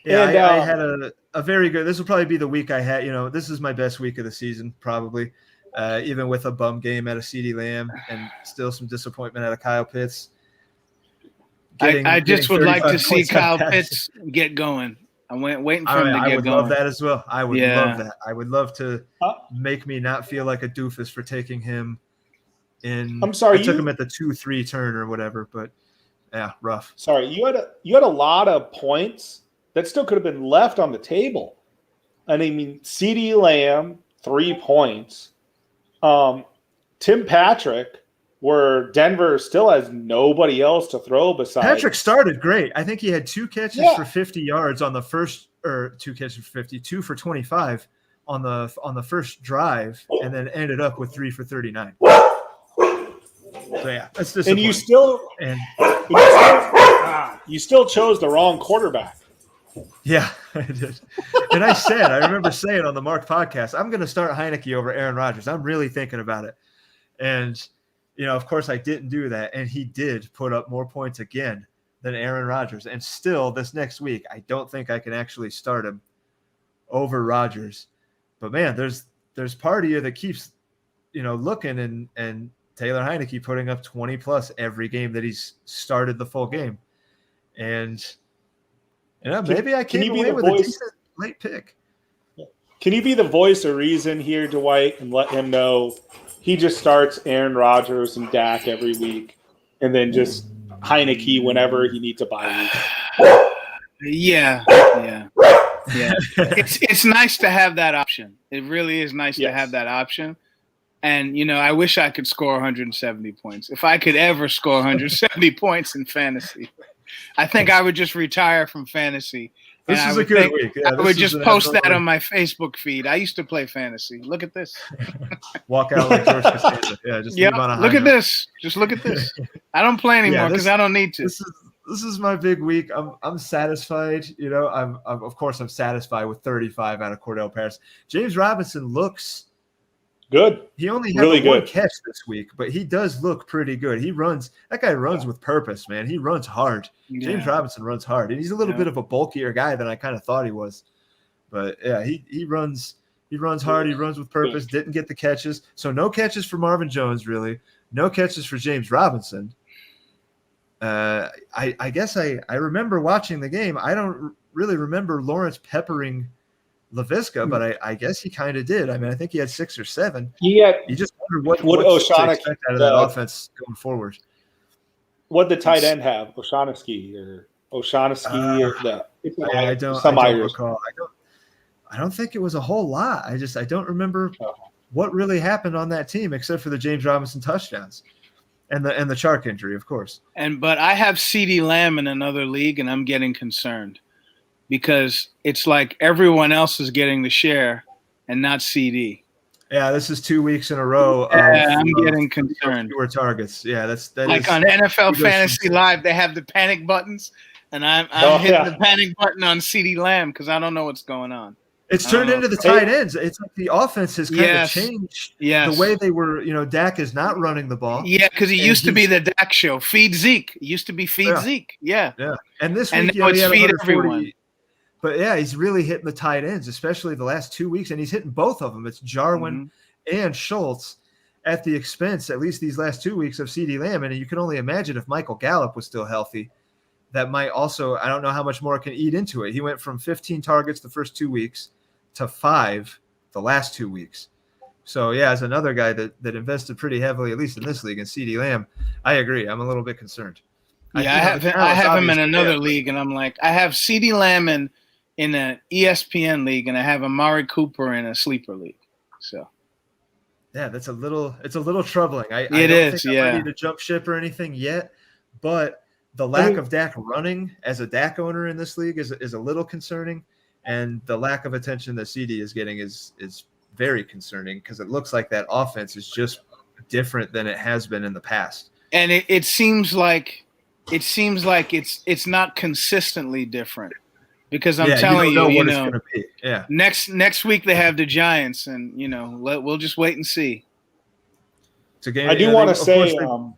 [SPEAKER 2] Yeah, I had a very good – this will probably be the week I had – this is my best week of the season probably, even with a bum game at a CeeDee Lamb and still some disappointment out of Kyle Pitts.
[SPEAKER 1] I just would like to see Kyle Pitts get going. I'm waiting for him to get going.
[SPEAKER 2] I would love that as well. I would love that. I would love to make me not feel like a doofus for taking him in –
[SPEAKER 3] I'm sorry.
[SPEAKER 2] I took him at the 2-3 turn or whatever, but yeah, rough.
[SPEAKER 3] Sorry, you had a lot of points that still could have been left on the table. And I mean, CeeDee Lamb, 3 points. Tim Patrick, where Denver still has nobody else to throw besides.
[SPEAKER 2] Patrick started great. I think he had 2 catches for 50 yards on the first, or 2 catches for 50, 2 for 25 on the first drive, and then ended up with 3 for 39. So yeah, that's disappointing.
[SPEAKER 3] And you still chose the wrong quarterback.
[SPEAKER 2] Yeah, I did. And I remember saying on the Mark podcast, I'm going to start Heineke over Aaron Rodgers. I'm really thinking about it. And, of course I didn't do that. And he did put up more points again than Aaron Rodgers. And still this next week, I don't think I can actually start him over Rodgers. But man, there's part of you that keeps, looking and Taylor Heineke putting up 20 plus every game that he's started the full game. And maybe I came away with a decent late pick.
[SPEAKER 3] Can you be the voice of reason here, Dwight, and let him know he just starts Aaron Rodgers and Dak every week, and then just Heineke whenever he needs a bye week?
[SPEAKER 1] Yeah. It's nice to have that option. It really is nice to have that option. And, I wish I could score 170 points. If I could ever score 170 points in fantasy, I think I would just retire from fantasy.
[SPEAKER 2] This is a good week. Yeah,
[SPEAKER 1] I would just post that on my Facebook feed. I used to play fantasy. Look at this.
[SPEAKER 2] Walk out like George Costanza. Yeah, just leave on a high
[SPEAKER 1] look at
[SPEAKER 2] note.
[SPEAKER 1] this. Just look at this. I don't play anymore because I don't need to.
[SPEAKER 2] This is my big week. I'm satisfied. I'm satisfied with 35 out of Cordell Paris. James Robinson looks
[SPEAKER 3] good.
[SPEAKER 2] He only had one catch this week, but he does look pretty good. That guy runs with purpose, man. He runs hard. Yeah. James Robinson runs hard, and he's a little bit of a bulkier guy than I kind of thought he was. But yeah, he runs hard. He runs with purpose. Didn't get the catches, so no catches for Marvin Jones, really. No catches for James Robinson. I guess I remember watching the game. I don't really remember Lawrence peppering LaVisca, but I guess he kind of did. I mean, I think he had 6 or 7. You just wonder what O'Shaughnessy to expect out of that offense going forward.
[SPEAKER 3] What did the tight end have? O'Shaughnessy or the?
[SPEAKER 2] I don't recall. I don't think it was a whole lot. I don't remember what really happened on that team except for the James Robinson touchdowns and the Chark injury, of course.
[SPEAKER 1] But I have CeeDee Lamb in another league, and I'm getting concerned. Because it's like everyone else is getting the share and not CD.
[SPEAKER 2] Yeah, this is 2 weeks in a row.
[SPEAKER 1] I'm getting concerned.
[SPEAKER 2] Fewer targets. Yeah, that
[SPEAKER 1] like
[SPEAKER 2] is,
[SPEAKER 1] on NFL Fantasy Live, they have the panic buttons, and I'm hitting the panic button on CeeDee Lamb because I don't know what's going on.
[SPEAKER 2] It's turned into the tight ends. It's like the offense has kind of changed the way they were. Dak is not running the ball.
[SPEAKER 1] Yeah, because it used to be the Dak show. Feed Zeke. It used to be Zeke. Yeah.
[SPEAKER 2] And this week,
[SPEAKER 1] now it's feed everyone.
[SPEAKER 2] But yeah, he's really hitting the tight ends, especially the last 2 weeks, and he's hitting both of them. It's Jarwin and Schultz at the expense, at least these last 2 weeks, of CeeDee Lamb. And you can only imagine if Michael Gallup was still healthy, that might also, I don't know how much more it can eat into it. He went from 15 targets the first 2 weeks to 5 the last 2 weeks. So yeah, as another guy that invested pretty heavily, at least in this league, in CeeDee Lamb, I agree. I'm a little bit concerned.
[SPEAKER 1] I have him in another league, and I'm like, I have CeeDee Lamb in an ESPN league, and I have Amari Cooper in a sleeper league. So,
[SPEAKER 2] yeah, it's a little troubling. I don't think I'm ready to jump ship or anything yet, but the lack of Dak running as a Dak owner in this league is a little concerning. And the lack of attention that CD is getting is very concerning because it looks like that offense is just different than it has been in the past.
[SPEAKER 1] And it seems like it's not consistently different because I'm telling you know,
[SPEAKER 2] it's gonna be. Yeah.
[SPEAKER 1] Next week they have the Giants, and we'll just wait and see.
[SPEAKER 2] It's a game.
[SPEAKER 3] I do want to say.
[SPEAKER 2] Go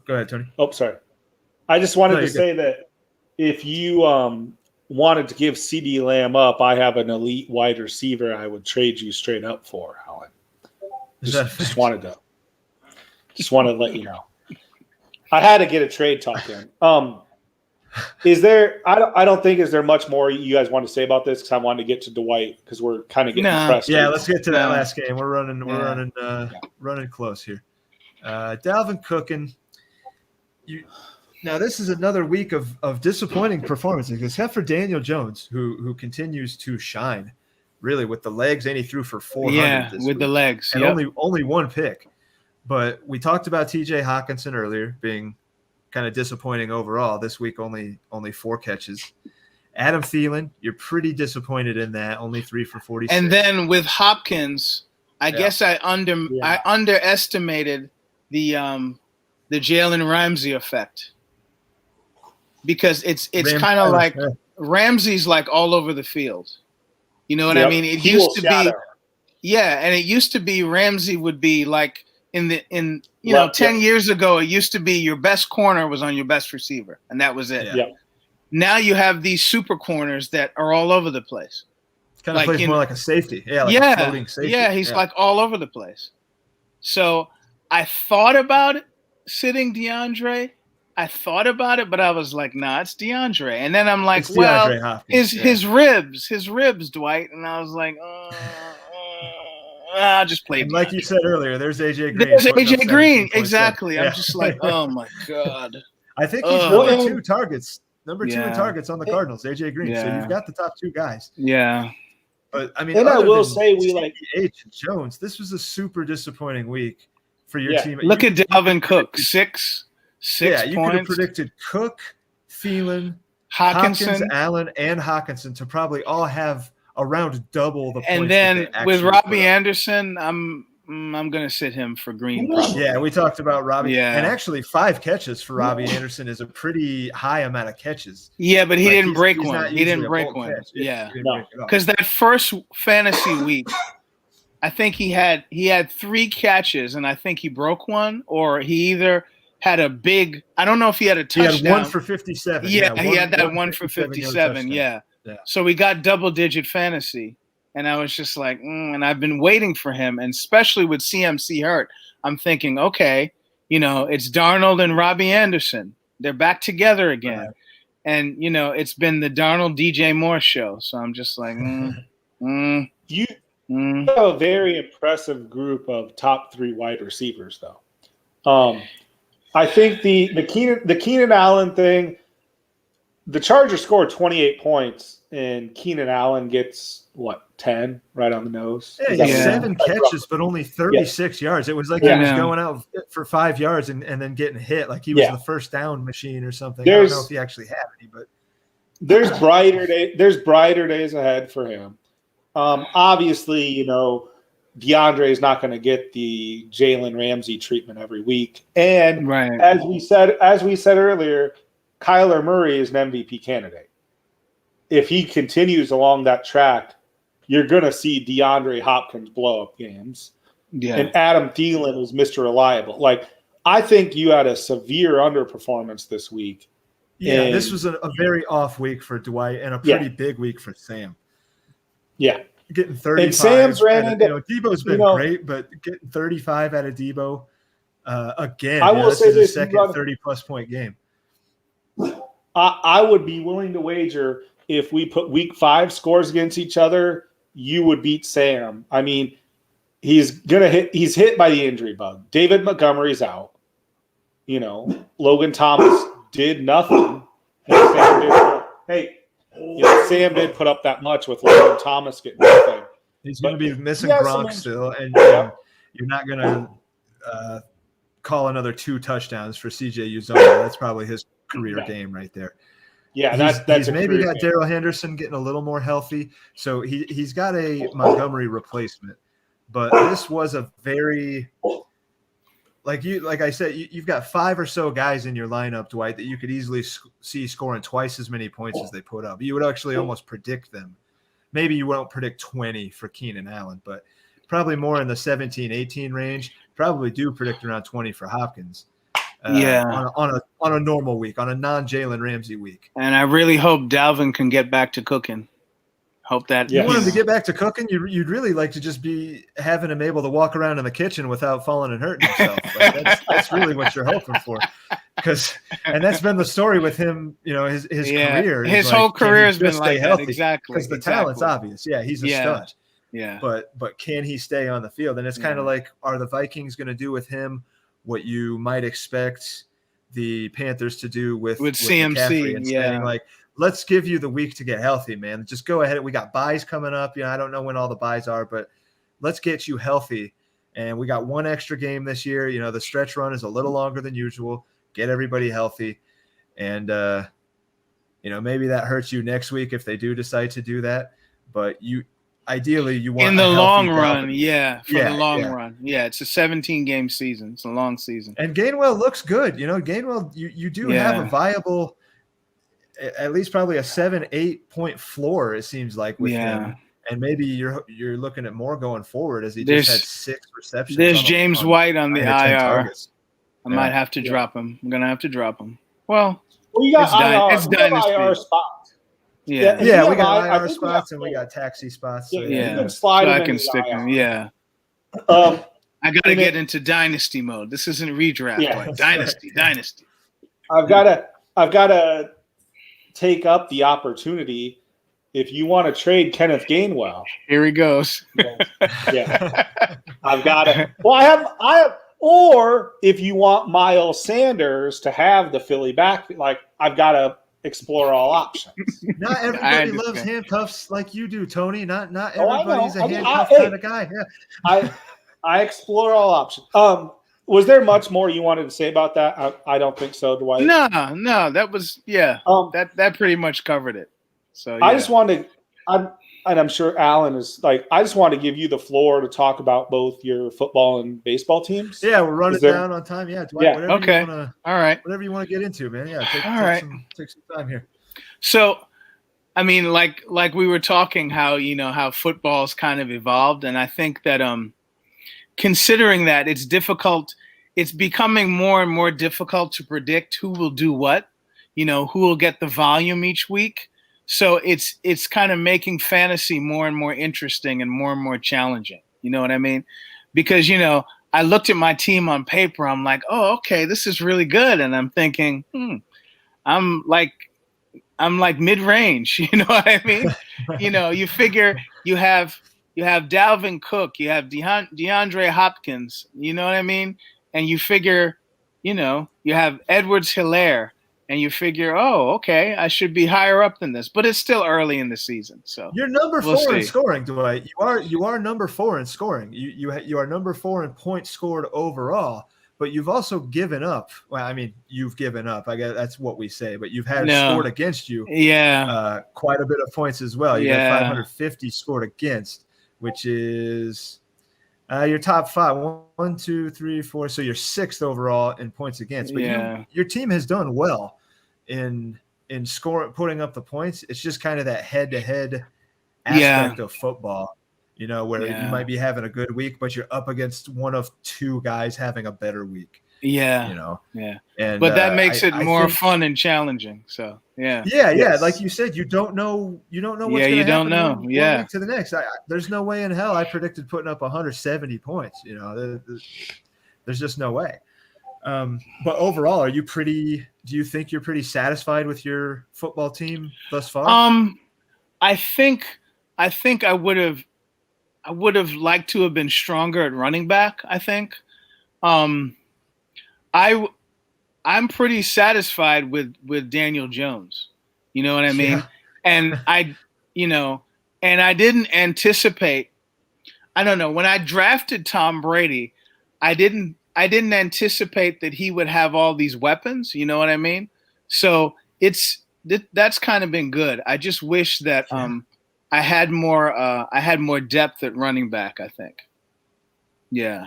[SPEAKER 2] ahead, Tony.
[SPEAKER 3] Oh, sorry. I just wanted to say that if you wanted to give CD Lamb up, I have an elite wide receiver I would trade you straight up for, Alan. Just wanted to let you know. I had to get a trade talk in. Is there? I don't think is there much more you guys want to say about this because I wanted to get to Dwight because we're kind of getting pressed.
[SPEAKER 2] Yeah, let's get to that last game. We're running close here. Dalvin Cookin. Now this is another week of disappointing performances except for Daniel Jones, who continues to shine, really with the legs, and he threw for 400.
[SPEAKER 1] Yeah,
[SPEAKER 2] this
[SPEAKER 1] with
[SPEAKER 2] week.
[SPEAKER 1] The legs,
[SPEAKER 2] and only one pick. But we talked about TJ Hawkinson earlier being kind of disappointing overall. This week only 4 catches. Adam Thielen, you're pretty disappointed in that, only 3 for 46.
[SPEAKER 1] And then with Hopkins, I guess I underestimated the Jalen Ramsey effect. Because it's kind of like Ramsey's like all over the field. You know what I mean? It used to be, and it used to be Ramsey would be like in 10 years ago, it used to be your best corner was on your best receiver, and that was it.
[SPEAKER 3] Yeah.
[SPEAKER 1] Now you have these super corners that are all over the place.
[SPEAKER 2] Kind of plays more like a safety. Yeah, a floating safety.
[SPEAKER 1] Yeah, he's like all over the place. So I thought about it, sitting DeAndre. I thought about it, but I was like, nah, it's DeAndre. And then I'm like, his ribs, Dwight. And I was like, I'll just play.
[SPEAKER 2] And like you said earlier, there's AJ Green.
[SPEAKER 1] There's AJ Green, exactly. I'm just like, oh my God.
[SPEAKER 2] I think he's number 2 targets. Number 2 in targets on the Cardinals, AJ Green. So you've got the top 2 guys.
[SPEAKER 1] Yeah.
[SPEAKER 2] But I mean,
[SPEAKER 3] and I will say we like
[SPEAKER 2] H. Jones. This was a super disappointing week for your team.
[SPEAKER 1] Look at Dalvin Cook, 6 points.
[SPEAKER 2] You could have predicted Cook, Thielen, Hopkins, Allen, and Hawkinson to probably all have around double the points.
[SPEAKER 1] And then with Robbie Anderson, I'm going to sit him for Green. Probably.
[SPEAKER 2] Yeah, we talked about Robbie. Yeah. And actually 5 catches for Robbie Anderson is a pretty high amount of catches.
[SPEAKER 1] Yeah, but he didn't break one. He didn't break one. Yeah. Because that first fantasy week, I think he had 3 catches, and I think he broke one, or he either had a big – I don't know if he had a touchdown.
[SPEAKER 2] He had 1 for 57.
[SPEAKER 1] Yeah, he had that 1 for 57, yeah. So we got double-digit fantasy. And I was just like, and I've been waiting for him. And especially with CMC hurt, I'm thinking, okay, it's Darnold and Robbie Anderson. They're back together again. Right. And, it's been the Darnold DJ Moore show. So I'm just like,
[SPEAKER 3] You have a very impressive group of top 3 wide receivers, though. I think the Keenan Allen thing, the Chargers scored 28 points, and Keenan Allen gets, 10 right on the nose?
[SPEAKER 2] Yeah, 7 catches, but only 36 yards. It was like he was going out for 5 yards and then getting hit like he was the first down machine or something. I don't know if he actually had any, but
[SPEAKER 3] there's brighter days ahead for him. Obviously, DeAndre is not going to get the Jalen Ramsey treatment every week. And as we said earlier, Kyler Murray is an MVP candidate. If he continues along that track, you're going to see DeAndre Hopkins blow up games. Yeah. And Adam Thielen is Mr. Reliable. I think you had a severe underperformance this week.
[SPEAKER 2] Yeah, this was a very off week for Dwight and a pretty big week for Sam.
[SPEAKER 3] Yeah.
[SPEAKER 2] Getting 35.
[SPEAKER 3] And Sam's ran into
[SPEAKER 2] Debo's been great, but getting 35 out of Debo again.
[SPEAKER 3] I will say this:
[SPEAKER 2] second 30-plus point game.
[SPEAKER 3] I would be willing to wager if we put week 5 scores against each other, you would beat Sam. I mean, he's hit by the injury bug. David Montgomery's out. Logan Thomas did nothing. Sam did put up that much with Logan Thomas getting nothing.
[SPEAKER 2] He's going to be missing Gronk still, and you're not going to call another 2 touchdowns for CJ Uzomah. That's probably his career game right there.
[SPEAKER 3] Yeah,
[SPEAKER 2] he's maybe got Darrell Henderson getting a little more healthy, so he's got a Montgomery replacement. But this was a very like I said, you've got 5 or so guys in your lineup, Dwight, that you could easily see scoring twice as many points as they put up. You would actually almost predict them. Maybe you won't predict 20 for Keenan Allen, but probably more in the 17, 18 range. Probably do predict around 20 for Hopkins. On a normal week, on a non-Jalen Ramsey week.
[SPEAKER 1] And I really hope Dalvin can get back to cooking. Hope that
[SPEAKER 2] you want him to get back to cooking. You'd really like to just be having him able to walk around in the kitchen without falling and hurting himself. Like that's really what you're hoping for, and that's been the story with him. You know, his career,
[SPEAKER 1] his whole career has been like that. Exactly,
[SPEAKER 2] because the talent's obvious. Yeah, he's a stud.
[SPEAKER 1] Yeah,
[SPEAKER 2] but can he stay on the field? And it's kind of like, are the Vikings going to do with him what you might expect the Panthers to do with
[SPEAKER 1] CMC?
[SPEAKER 2] And saying, like, let's give you the week to get healthy, man. Just go ahead. We got buys coming up. You know, I don't know when all the buys are, but let's get you healthy. And we got one extra game this year. You know, the stretch run is a little longer than usual. Get everybody healthy. And, you know, maybe that hurts you next week if they do decide to do that. But ideally you want
[SPEAKER 1] in the long run.
[SPEAKER 2] Dalvin.
[SPEAKER 1] The long run. Yeah, it's a 17-game season. It's a long season.
[SPEAKER 2] And Gainwell looks good. You know, Gainwell, you do have a viable – at least probably a 7-8 point floor, it seems like, with him. And maybe you're looking at more going forward, as he just had 6 receptions.
[SPEAKER 1] There's James White on the IR. I might have to drop him. I'm gonna have to drop him. Well,
[SPEAKER 3] you got IR.
[SPEAKER 1] It's dynasty.
[SPEAKER 3] IR spots.
[SPEAKER 2] We got IR spots and we got taxi spots.
[SPEAKER 3] So you can slide
[SPEAKER 1] so
[SPEAKER 3] him
[SPEAKER 1] I can stick
[SPEAKER 3] IR.
[SPEAKER 1] him. Yeah. I gotta get into dynasty mode. This isn't redraft. Yeah. Dynasty.
[SPEAKER 3] I've gotta take up the opportunity. If you want to trade Kenneth Gainwell,
[SPEAKER 1] here he goes.
[SPEAKER 3] I've got to. Well, I have. Or if you want Miles Sanders to have the Philly back, like, I've got to explore all options.
[SPEAKER 2] Not everybody loves handcuffs like you do, Tony. Not everybody's a handcuff kind of guy. Yeah.
[SPEAKER 3] I explore all options. Was there much more you wanted to say about that? I don't think so, Dwight.
[SPEAKER 1] No, that was that pretty much covered it. So
[SPEAKER 3] I just wanted, I'm sure Alan is like, I just want to give you the floor to talk about both your football and baseball teams.
[SPEAKER 2] Yeah, we're running down on time. Yeah, Dwight,
[SPEAKER 1] all right.
[SPEAKER 2] Whatever you want to get into, man. Yeah, take some time here.
[SPEAKER 1] So, I mean, like we were talking, how football's kind of evolved, and I think that considering that it's difficult, it's becoming more and more difficult to predict who will do what, who will get the volume each week. So it's kind of making fantasy more and more interesting and more challenging. You know what I mean? Because, I looked at my team on paper. I'm like, oh, okay, this is really good. And I'm thinking, I'm like mid-range. You know what I mean? You figure you have Dalvin Cook, you have DeAndre Hopkins, you know what I mean? And you figure, you have Edwards-Helaire, and you figure, oh, okay, I should be higher up than this. But it's still early in the season. So
[SPEAKER 2] you're number 4 in scoring, Dwight. You are number 4 in scoring. You are number 4 in points scored overall, but you've also given up. Well, I mean, you've given up. I guess that's what we say, but you've had scored against you.
[SPEAKER 1] Yeah.
[SPEAKER 2] Quite a bit of points as well. You got 550 scored against, which is your top 5. 1, 2, 3, 4. So you're 6th overall in points against. But your team has done well in score, putting up the points. It's just kind of that head-to-head aspect of football, where you might be having a good week, but you're up against one of 2 guys having a better week.
[SPEAKER 1] Yeah.
[SPEAKER 2] And
[SPEAKER 1] but that makes it more fun and challenging. So
[SPEAKER 2] like you said, you don't know what's going to happen.
[SPEAKER 1] You don't know.
[SPEAKER 2] One week to the next. There's no way in hell I predicted putting up 170 points. There's just no way. But overall, do you think you're pretty satisfied with your football team thus far?
[SPEAKER 1] I think I would have liked to have been stronger at running back. I think. I'm pretty satisfied with Daniel Jones. You know what I mean? And I didn't anticipate. I don't know, when I drafted Tom Brady, I didn't anticipate that he would have all these weapons. You know what I mean? So that's kind of been good. I just wish that I had more depth at running back, I think. Yeah.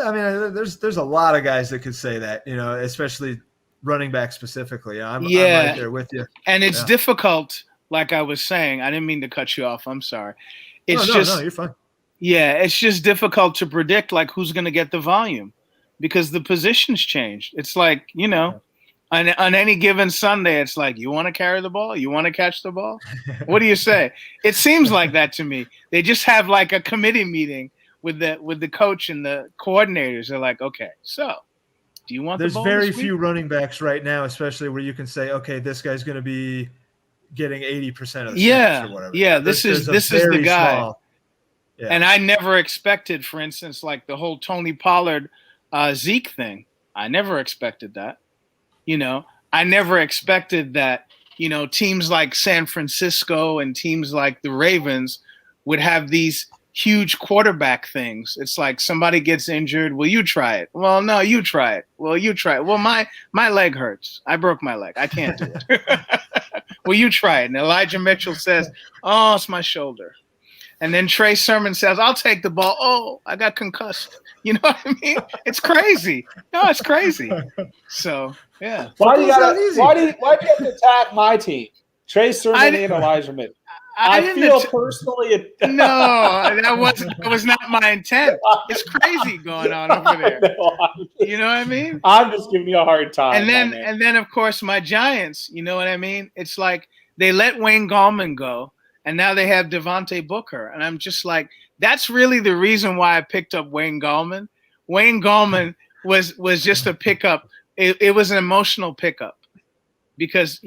[SPEAKER 2] I mean, there's a lot of guys that could say that, especially running back specifically. I'm right there with you.
[SPEAKER 1] And it's difficult, like I was saying. I didn't mean to cut you off. I'm sorry. It's
[SPEAKER 2] no, you're fine.
[SPEAKER 1] Yeah, it's just difficult to predict like who's going to get the volume because the positions changed. It's like, on any given Sunday, it's like, you want to carry the ball? You want to catch the ball? What do you say? It seems like that to me. They just have like a committee meeting with the coach and the coordinators. They're like, okay, so do you want the ball?
[SPEAKER 2] There's very few running backs right now, especially where you can say, okay, this guy's going to be getting 80% of the snaps or whatever.
[SPEAKER 1] Yeah, this is the guy.
[SPEAKER 2] Small,
[SPEAKER 1] and I never expected, for instance, like the whole Tony Pollard Zeke thing. I never expected that. I never expected that, teams like San Francisco and teams like the Ravens would have these huge quarterback things. It's like somebody gets injured. Well, you try it. Well, no, you try it. Well, you try it. Well, my leg hurts. I broke my leg. I can't do it. Well, you try it. And Elijah Mitchell says, oh, it's my shoulder. And then Trey Sermon says, I'll take the ball. Oh, I got concussed. You know what I mean? It's crazy. No, it's crazy. So, yeah.
[SPEAKER 3] Why do you have to attack my team? Trey Sermon and Elijah Mitchell. I feel personally.
[SPEAKER 1] No, that was not my intent. It's crazy going on over there. You know what I mean?
[SPEAKER 3] I'm just giving you a hard time.
[SPEAKER 1] And then of course my Giants. You know what I mean? It's like they let Wayne Gallman go, and now they have Devontae Booker, and I'm just like, that's really the reason why I picked up Wayne Gallman. Wayne Gallman was just a pickup. It was an emotional pickup because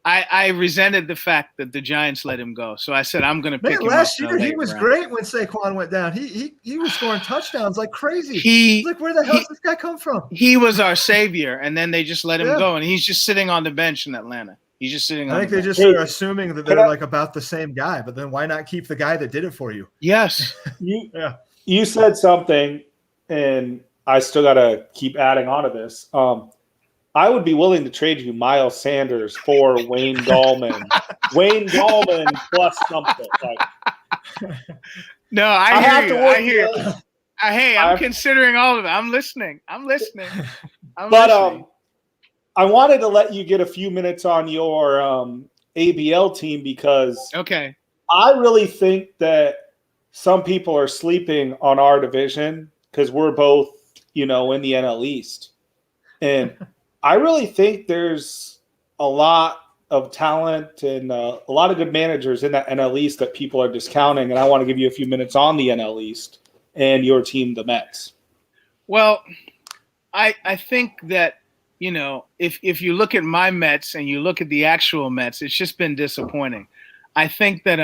[SPEAKER 1] I resented the fact that the Giants let him go. So I said, I'm going to pick him up.
[SPEAKER 2] Last year, he was great when Saquon went down. He was scoring touchdowns like crazy. Like, where the hell does this guy come from?
[SPEAKER 1] He was our savior, and then they just let him go, and he's just sitting on the bench in Atlanta. He's just sitting on the bench.
[SPEAKER 2] I think they just are assuming that they're like about the same guy, but then why not keep the guy that did it for you?
[SPEAKER 1] Yes.
[SPEAKER 3] You said something, and I still got to keep adding on to this. I would be willing to trade you Miles Sanders for Wayne Gallman. Wayne Gallman plus something.
[SPEAKER 1] No, I hear you. Hey, I'm considering all of it. I'm listening. But
[SPEAKER 3] I wanted to let you get a few minutes on your ABL team because I really think that some people are sleeping on our division because we're both, in the NL East. And I really think there's a lot of talent and a lot of good managers in that NL East that people are discounting. And I want to give you a few minutes on the NL East and your team, the Mets.
[SPEAKER 1] Well, I think that, if you look at my Mets and you look at the actual Mets, it's just been disappointing. I think that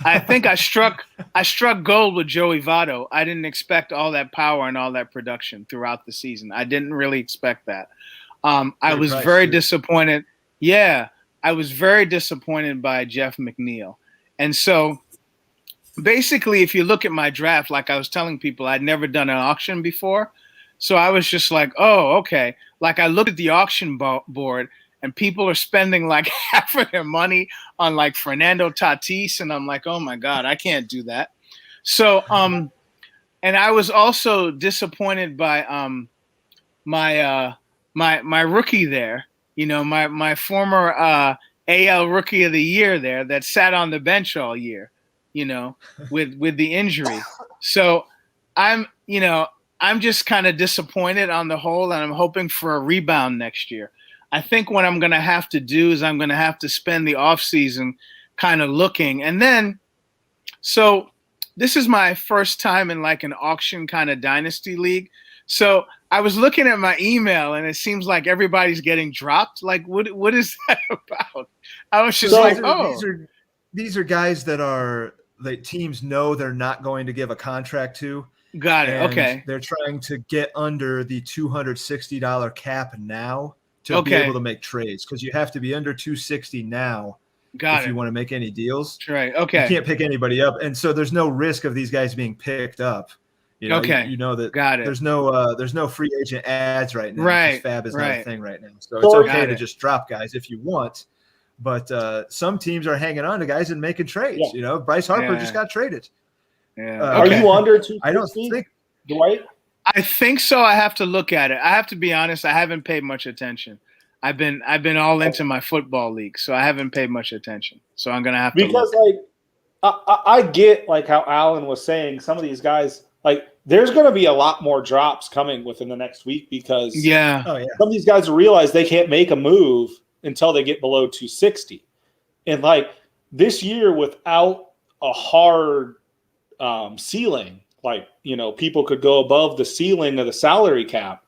[SPEAKER 1] I struck gold with Joey Votto. I didn't expect all that power and all that production throughout the season. I didn't really expect that. I was very disappointed. Yeah, I was very disappointed by Jeff McNeil. And so basically, if you look at my draft, like I was telling people, I'd never done an auction before. So I was just like, oh, okay. Like I looked at the auction board and people are spending like half of their money on like Fernando Tatis. And I'm like, oh my God, I can't do that. So, and I was also disappointed by my rookie there, my former AL Rookie of the Year there that sat on the bench all year, with the injury. So I'm just kind of disappointed on the whole, and I'm hoping for a rebound next year. I think what I'm going to have to do is I'm going to have to spend the off season kind of looking. And then, so this is my first time in like an auction kind of dynasty league. So I was looking at my email and it seems like everybody's getting dropped. Like, what is that about? I was just
[SPEAKER 2] these are guys that teams know they're not going to give a contract to.
[SPEAKER 1] Got it. Okay.
[SPEAKER 2] They're trying to get under the $260 cap now to be able to make trades because you have to be under $260 now. If you want to make any deals.
[SPEAKER 1] Right. Okay.
[SPEAKER 2] You can't pick anybody up. And so there's no risk of these guys being picked up. You know that there's no free agent ads right now.
[SPEAKER 1] Right.
[SPEAKER 2] Fab is not a thing right now. So it's okay to just drop guys if you want. But some teams are hanging on to guys and making trades.
[SPEAKER 3] Yeah.
[SPEAKER 2] Bryce Harper just got traded.
[SPEAKER 1] Yeah.
[SPEAKER 3] Are you under 260?
[SPEAKER 2] I don't think
[SPEAKER 3] Dwight?
[SPEAKER 1] I think so. I have to look at it. I have to be honest. I haven't paid much attention. I've been all into my football league, so I haven't paid much attention. So I'm gonna have to look.
[SPEAKER 3] I get like how Alan was saying, some of these guys, like there's going to be a lot more drops coming within the next week because some of these guys realize they can't make a move until they get below 260. And like this year without a hard ceiling, like, people could go above the ceiling of the salary cap.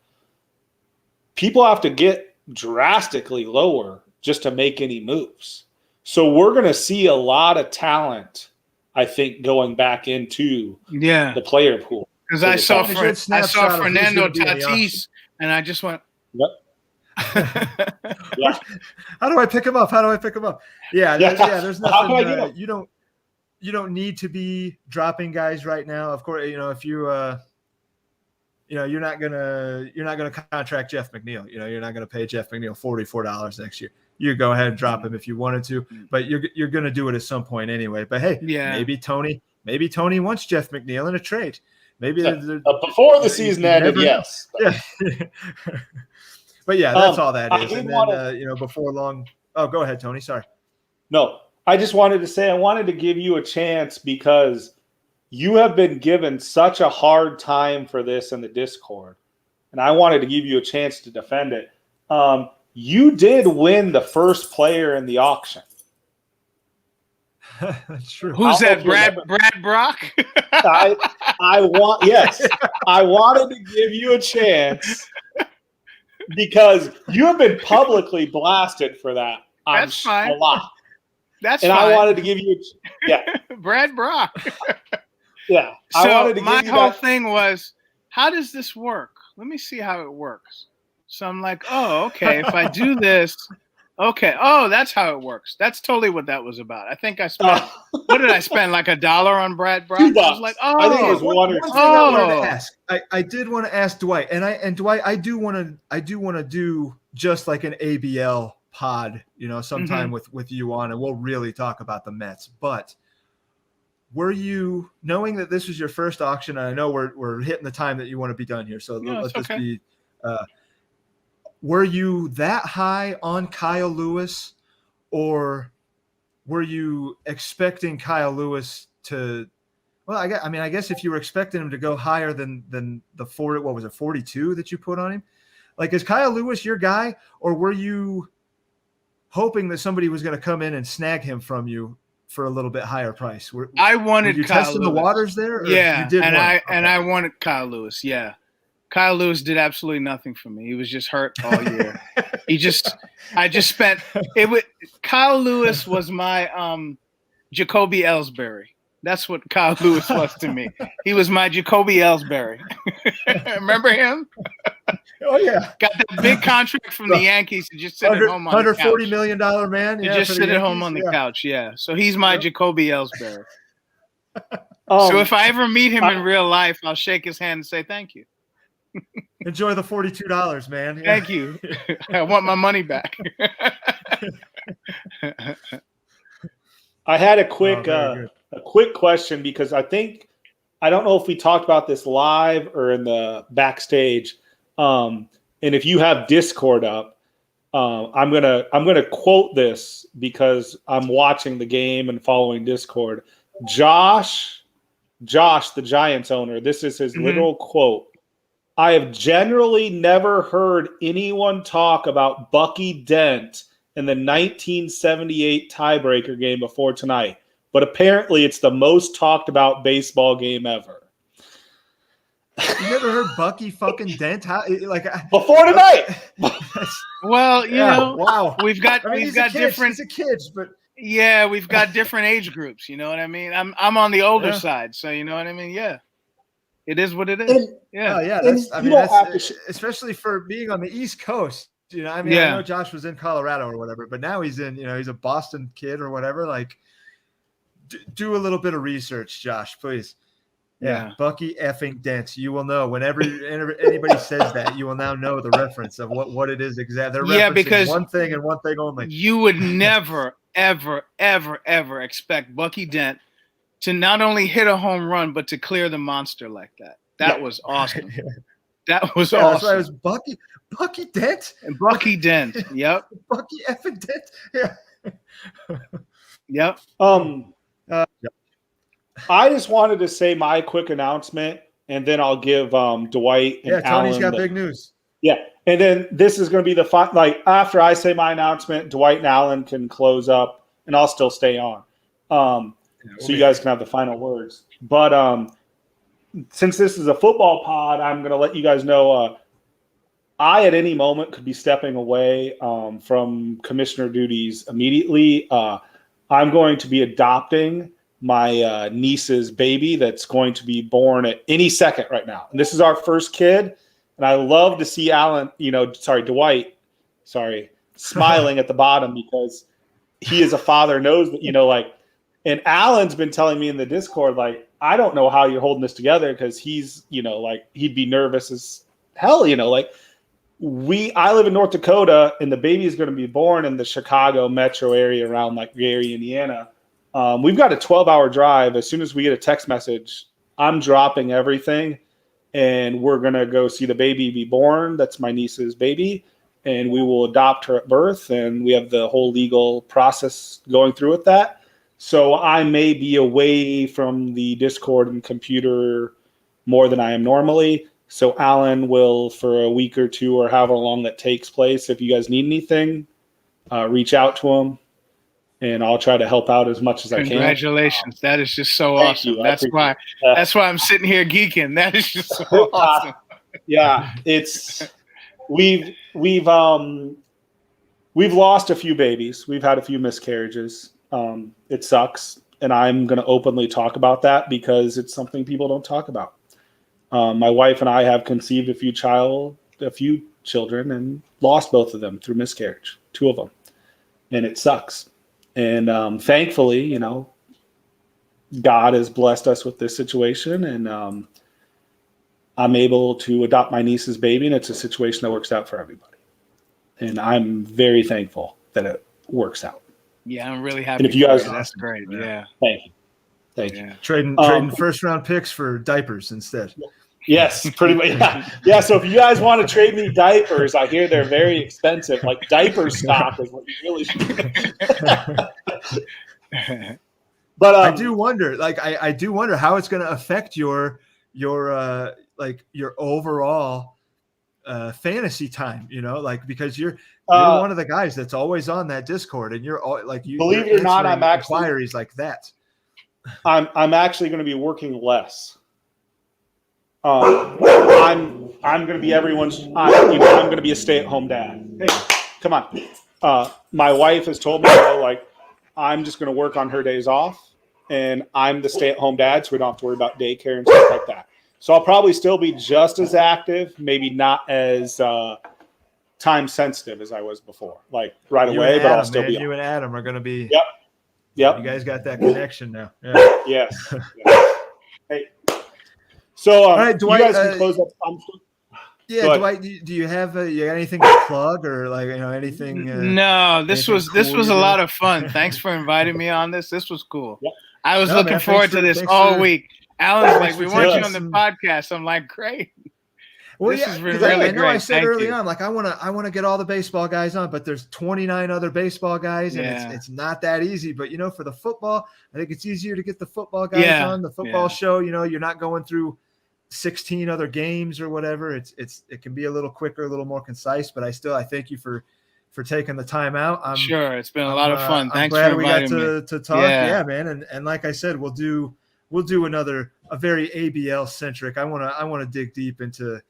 [SPEAKER 3] People have to get drastically lower just to make any moves. So we're going to see a lot of talent, I think, going back into the player pool.
[SPEAKER 1] Because I saw Fernando Tatis, and I just went.
[SPEAKER 3] Yep.
[SPEAKER 2] How do I pick him up? Yeah, there's nothing. You don't need to be dropping guys right now. Of course, if you you're not gonna contract Jeff McNeil. You're not gonna pay Jeff McNeil $44 next year. You go ahead and drop him if you wanted to, but you're gonna do it at some point anyway. But hey, maybe Tony wants Jeff McNeil in a trade. Maybe
[SPEAKER 3] before the season ended, yes.
[SPEAKER 2] Yeah. But yeah, that's all that is. And then before long. Oh, go ahead, Tony. Sorry.
[SPEAKER 3] No, I just wanted to say I wanted to give you a chance because you have been given such a hard time for this in the Discord, and I wanted to give you a chance to defend it. You did win the first player in the auction.
[SPEAKER 2] That's true.
[SPEAKER 1] Who's that? Brad Brock?
[SPEAKER 3] I wanted to give you a chance because you have been publicly blasted for that.
[SPEAKER 1] That's fine.
[SPEAKER 3] A lot.
[SPEAKER 1] That's
[SPEAKER 3] and
[SPEAKER 1] fine.
[SPEAKER 3] I wanted to give you
[SPEAKER 1] Brad Brock.
[SPEAKER 3] Yeah.
[SPEAKER 1] So
[SPEAKER 3] I wanted to
[SPEAKER 1] my
[SPEAKER 3] give you
[SPEAKER 1] whole
[SPEAKER 3] that.
[SPEAKER 1] thing was, how does this work? Let me see how it works. So I'm like, oh, okay. If I do this, okay. Oh, that's how it works. That's totally what that was about. I think I spent, what did I spend? Like $1 on Brad Brock?
[SPEAKER 3] $2.
[SPEAKER 1] I was like, oh.
[SPEAKER 3] I think it was one
[SPEAKER 2] thing I wanted to ask. I did want to ask Dwight, and Dwight, I do want to do just like an ABL pod, sometime with you on, and we'll really talk about the Mets. But were you, knowing that this was your first auction, and I know we're hitting the time that you want to be done here, so let's just be. Were you that high on Kyle Lewis, or were you expecting Kyle Lewis to? Well, I guess if you were expecting him to go higher than the 42 that you put on him, like, is Kyle Lewis your guy, or were you hoping that somebody was going to come in and snag him from you for a little bit higher price?
[SPEAKER 1] I wanted
[SPEAKER 2] were you
[SPEAKER 1] Kyle
[SPEAKER 2] testing
[SPEAKER 1] Lewis.
[SPEAKER 2] The waters there. Or
[SPEAKER 1] yeah,
[SPEAKER 2] you did
[SPEAKER 1] I wanted Kyle Lewis. Yeah. Kyle Lewis did absolutely nothing for me. He was just hurt all year. Kyle Lewis was my Jacoby Ellsbury. That's what Kyle Lewis was to me. He was my Jacoby Ellsbury. Remember him?
[SPEAKER 2] Oh yeah.
[SPEAKER 1] Got that big contract from the Yankees to just sit at home on the couch.
[SPEAKER 2] $140 million man.
[SPEAKER 1] You just sit at home on the couch. Yeah. So he's my Jacoby Ellsbury. So if I ever meet him in real life, I'll shake his hand and say thank you.
[SPEAKER 2] Enjoy the $42, man. Yeah.
[SPEAKER 1] Thank you. I want my money back.
[SPEAKER 3] I had a quick question because I don't know if we talked about this live or in the backstage. And if you have Discord up, I'm gonna quote this because I'm watching the game and following Discord. Josh, the Giants owner. This is his literal quote. I have generally never heard anyone talk about Bucky Dent in the 1978 tiebreaker game before tonight, but apparently it's the most talked about baseball game ever.
[SPEAKER 2] You never heard Bucky fucking Dent?
[SPEAKER 3] Before tonight?
[SPEAKER 1] Well,
[SPEAKER 2] wow.
[SPEAKER 1] We've got
[SPEAKER 2] different kids, but
[SPEAKER 1] yeah, we've got different age groups. You know what I mean? I'm on the older side, so you know what I mean. Yeah. It is what it is.
[SPEAKER 2] That's especially for being on the East Coast. I know Josh was in Colorado or whatever, but now he's in, he's a Boston kid or whatever. Like, do a little bit of research, Josh, please. Yeah, Bucky effing Dent. You will know whenever anybody says that, you will now know the reference of what it is exactly. They're referencing
[SPEAKER 1] because
[SPEAKER 2] one thing and one thing only.
[SPEAKER 1] You would never, ever, ever, ever expect Bucky Dent to not only hit a home run, but to clear the monster like that. That was awesome. That was awesome.
[SPEAKER 2] That's why it was Bucky Dent.
[SPEAKER 1] And Bucky Dent. Yep.
[SPEAKER 2] Bucky effing Dent. Yeah.
[SPEAKER 1] Yep.
[SPEAKER 3] I just wanted to say my quick announcement, and then I'll give Dwight and
[SPEAKER 2] Tony's
[SPEAKER 3] Alan
[SPEAKER 2] got big news.
[SPEAKER 3] Yeah, and then this is going to be the fun. Like after I say my announcement, Dwight and Alan can close up, and I'll still stay on, so you guys can have the final words. But since this is a football pod, I'm going to let you guys know. I at any moment could be stepping away from commissioner duties immediately. I'm going to be adopting my niece's baby that's going to be born at any second right now. And this is our first kid. And I love to see Dwight, smiling at the bottom because he is a father, knows that, and Alan's been telling me in the Discord, I don't know how you're holding this together because he's, he'd be nervous as hell, I live in North Dakota and the baby is going to be born in the Chicago metro area around Gary, Indiana. We've got a 12-hour drive. As soon as we get a text message, I'm dropping everything, and we're going to go see the baby be born. That's my niece's baby, and we will adopt her at birth, and we have the whole legal process going through with that. So I may be away from the Discord and computer more than I am normally. So Alan will, for a week or two or however long that takes place, if you guys need anything, reach out to him. And I'll try to help out as much as I can.
[SPEAKER 1] Congratulations! That is just so awesome. That's why I'm sitting here geeking. That is just so awesome.
[SPEAKER 3] Yeah, we've lost a few babies. We've had a few miscarriages. It sucks, and I'm going to openly talk about that because it's something people don't talk about. My wife and I have conceived a few children, and lost both of them through miscarriage. 2 of them, and it sucks. And thankfully, God has blessed us with this situation, and I'm able to adopt my niece's baby, and it's a situation that works out for everybody. And I'm very thankful that it works out.
[SPEAKER 1] Yeah, I'm really happy.
[SPEAKER 3] And if you guys,
[SPEAKER 1] that's great. Yeah.
[SPEAKER 3] Thank you.
[SPEAKER 2] Trading first round picks for diapers instead.
[SPEAKER 3] Yes, pretty much. Yeah. So if you guys want to trade me diapers, I hear they're very expensive. Diaper stock is what you really should. But
[SPEAKER 2] I do wonder, I do wonder how it's going to affect your overall fantasy time. Because you're one of the guys that's always on that Discord, and you're all
[SPEAKER 3] believe it or not, I'm actually
[SPEAKER 2] inquiries like that.
[SPEAKER 3] I'm actually going to be working less. I'm going to be everyone's. I'm going to be a stay-at-home dad. Hey, come on. My wife has told me, I'm just going to work on her days off, and I'm the stay-at-home dad, so we don't have to worry about daycare and stuff like that. So I'll probably still be just as active, maybe not as time sensitive as I was before, right away. But I'll still be.
[SPEAKER 2] You and Adam are going to be.
[SPEAKER 3] Yep.
[SPEAKER 2] You guys got that connection now. Yeah.
[SPEAKER 3] Yes. Hey. So, all right, Dwight, you guys can close up.
[SPEAKER 2] Dwight, do you have anything to plug or anything?
[SPEAKER 1] No, this was a lot of fun. Thanks for inviting me on this. This was cool. Yep. I was looking forward to this all week. Alan's we want you on the podcast. I'm great.
[SPEAKER 2] Well, this has been really great. I said early on, I want to get all the baseball guys on, but there's 29 other baseball guys, and it's not that easy. But for the football, I think it's easier to get the football guys on the football show. You're not going through 16 other games or whatever. It can be a little quicker, a little more concise. But I thank you for taking the time out.
[SPEAKER 1] Sure, it's been a lot of fun. Thanks
[SPEAKER 2] for
[SPEAKER 1] inviting me.
[SPEAKER 2] I'm glad we got to talk. Yeah, man. And like I said, we'll do a very ABL centric. I want to dig deep into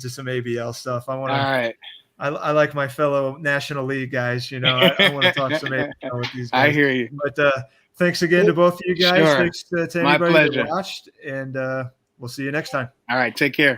[SPEAKER 2] some ABL stuff. All right. I like my fellow National League guys. I want to talk some ABL with these guys.
[SPEAKER 1] I hear you.
[SPEAKER 2] But thanks again to both of you guys.
[SPEAKER 1] Sure.
[SPEAKER 2] Thanks to everybody that watched, and we'll see you next time.
[SPEAKER 1] All right. Take care.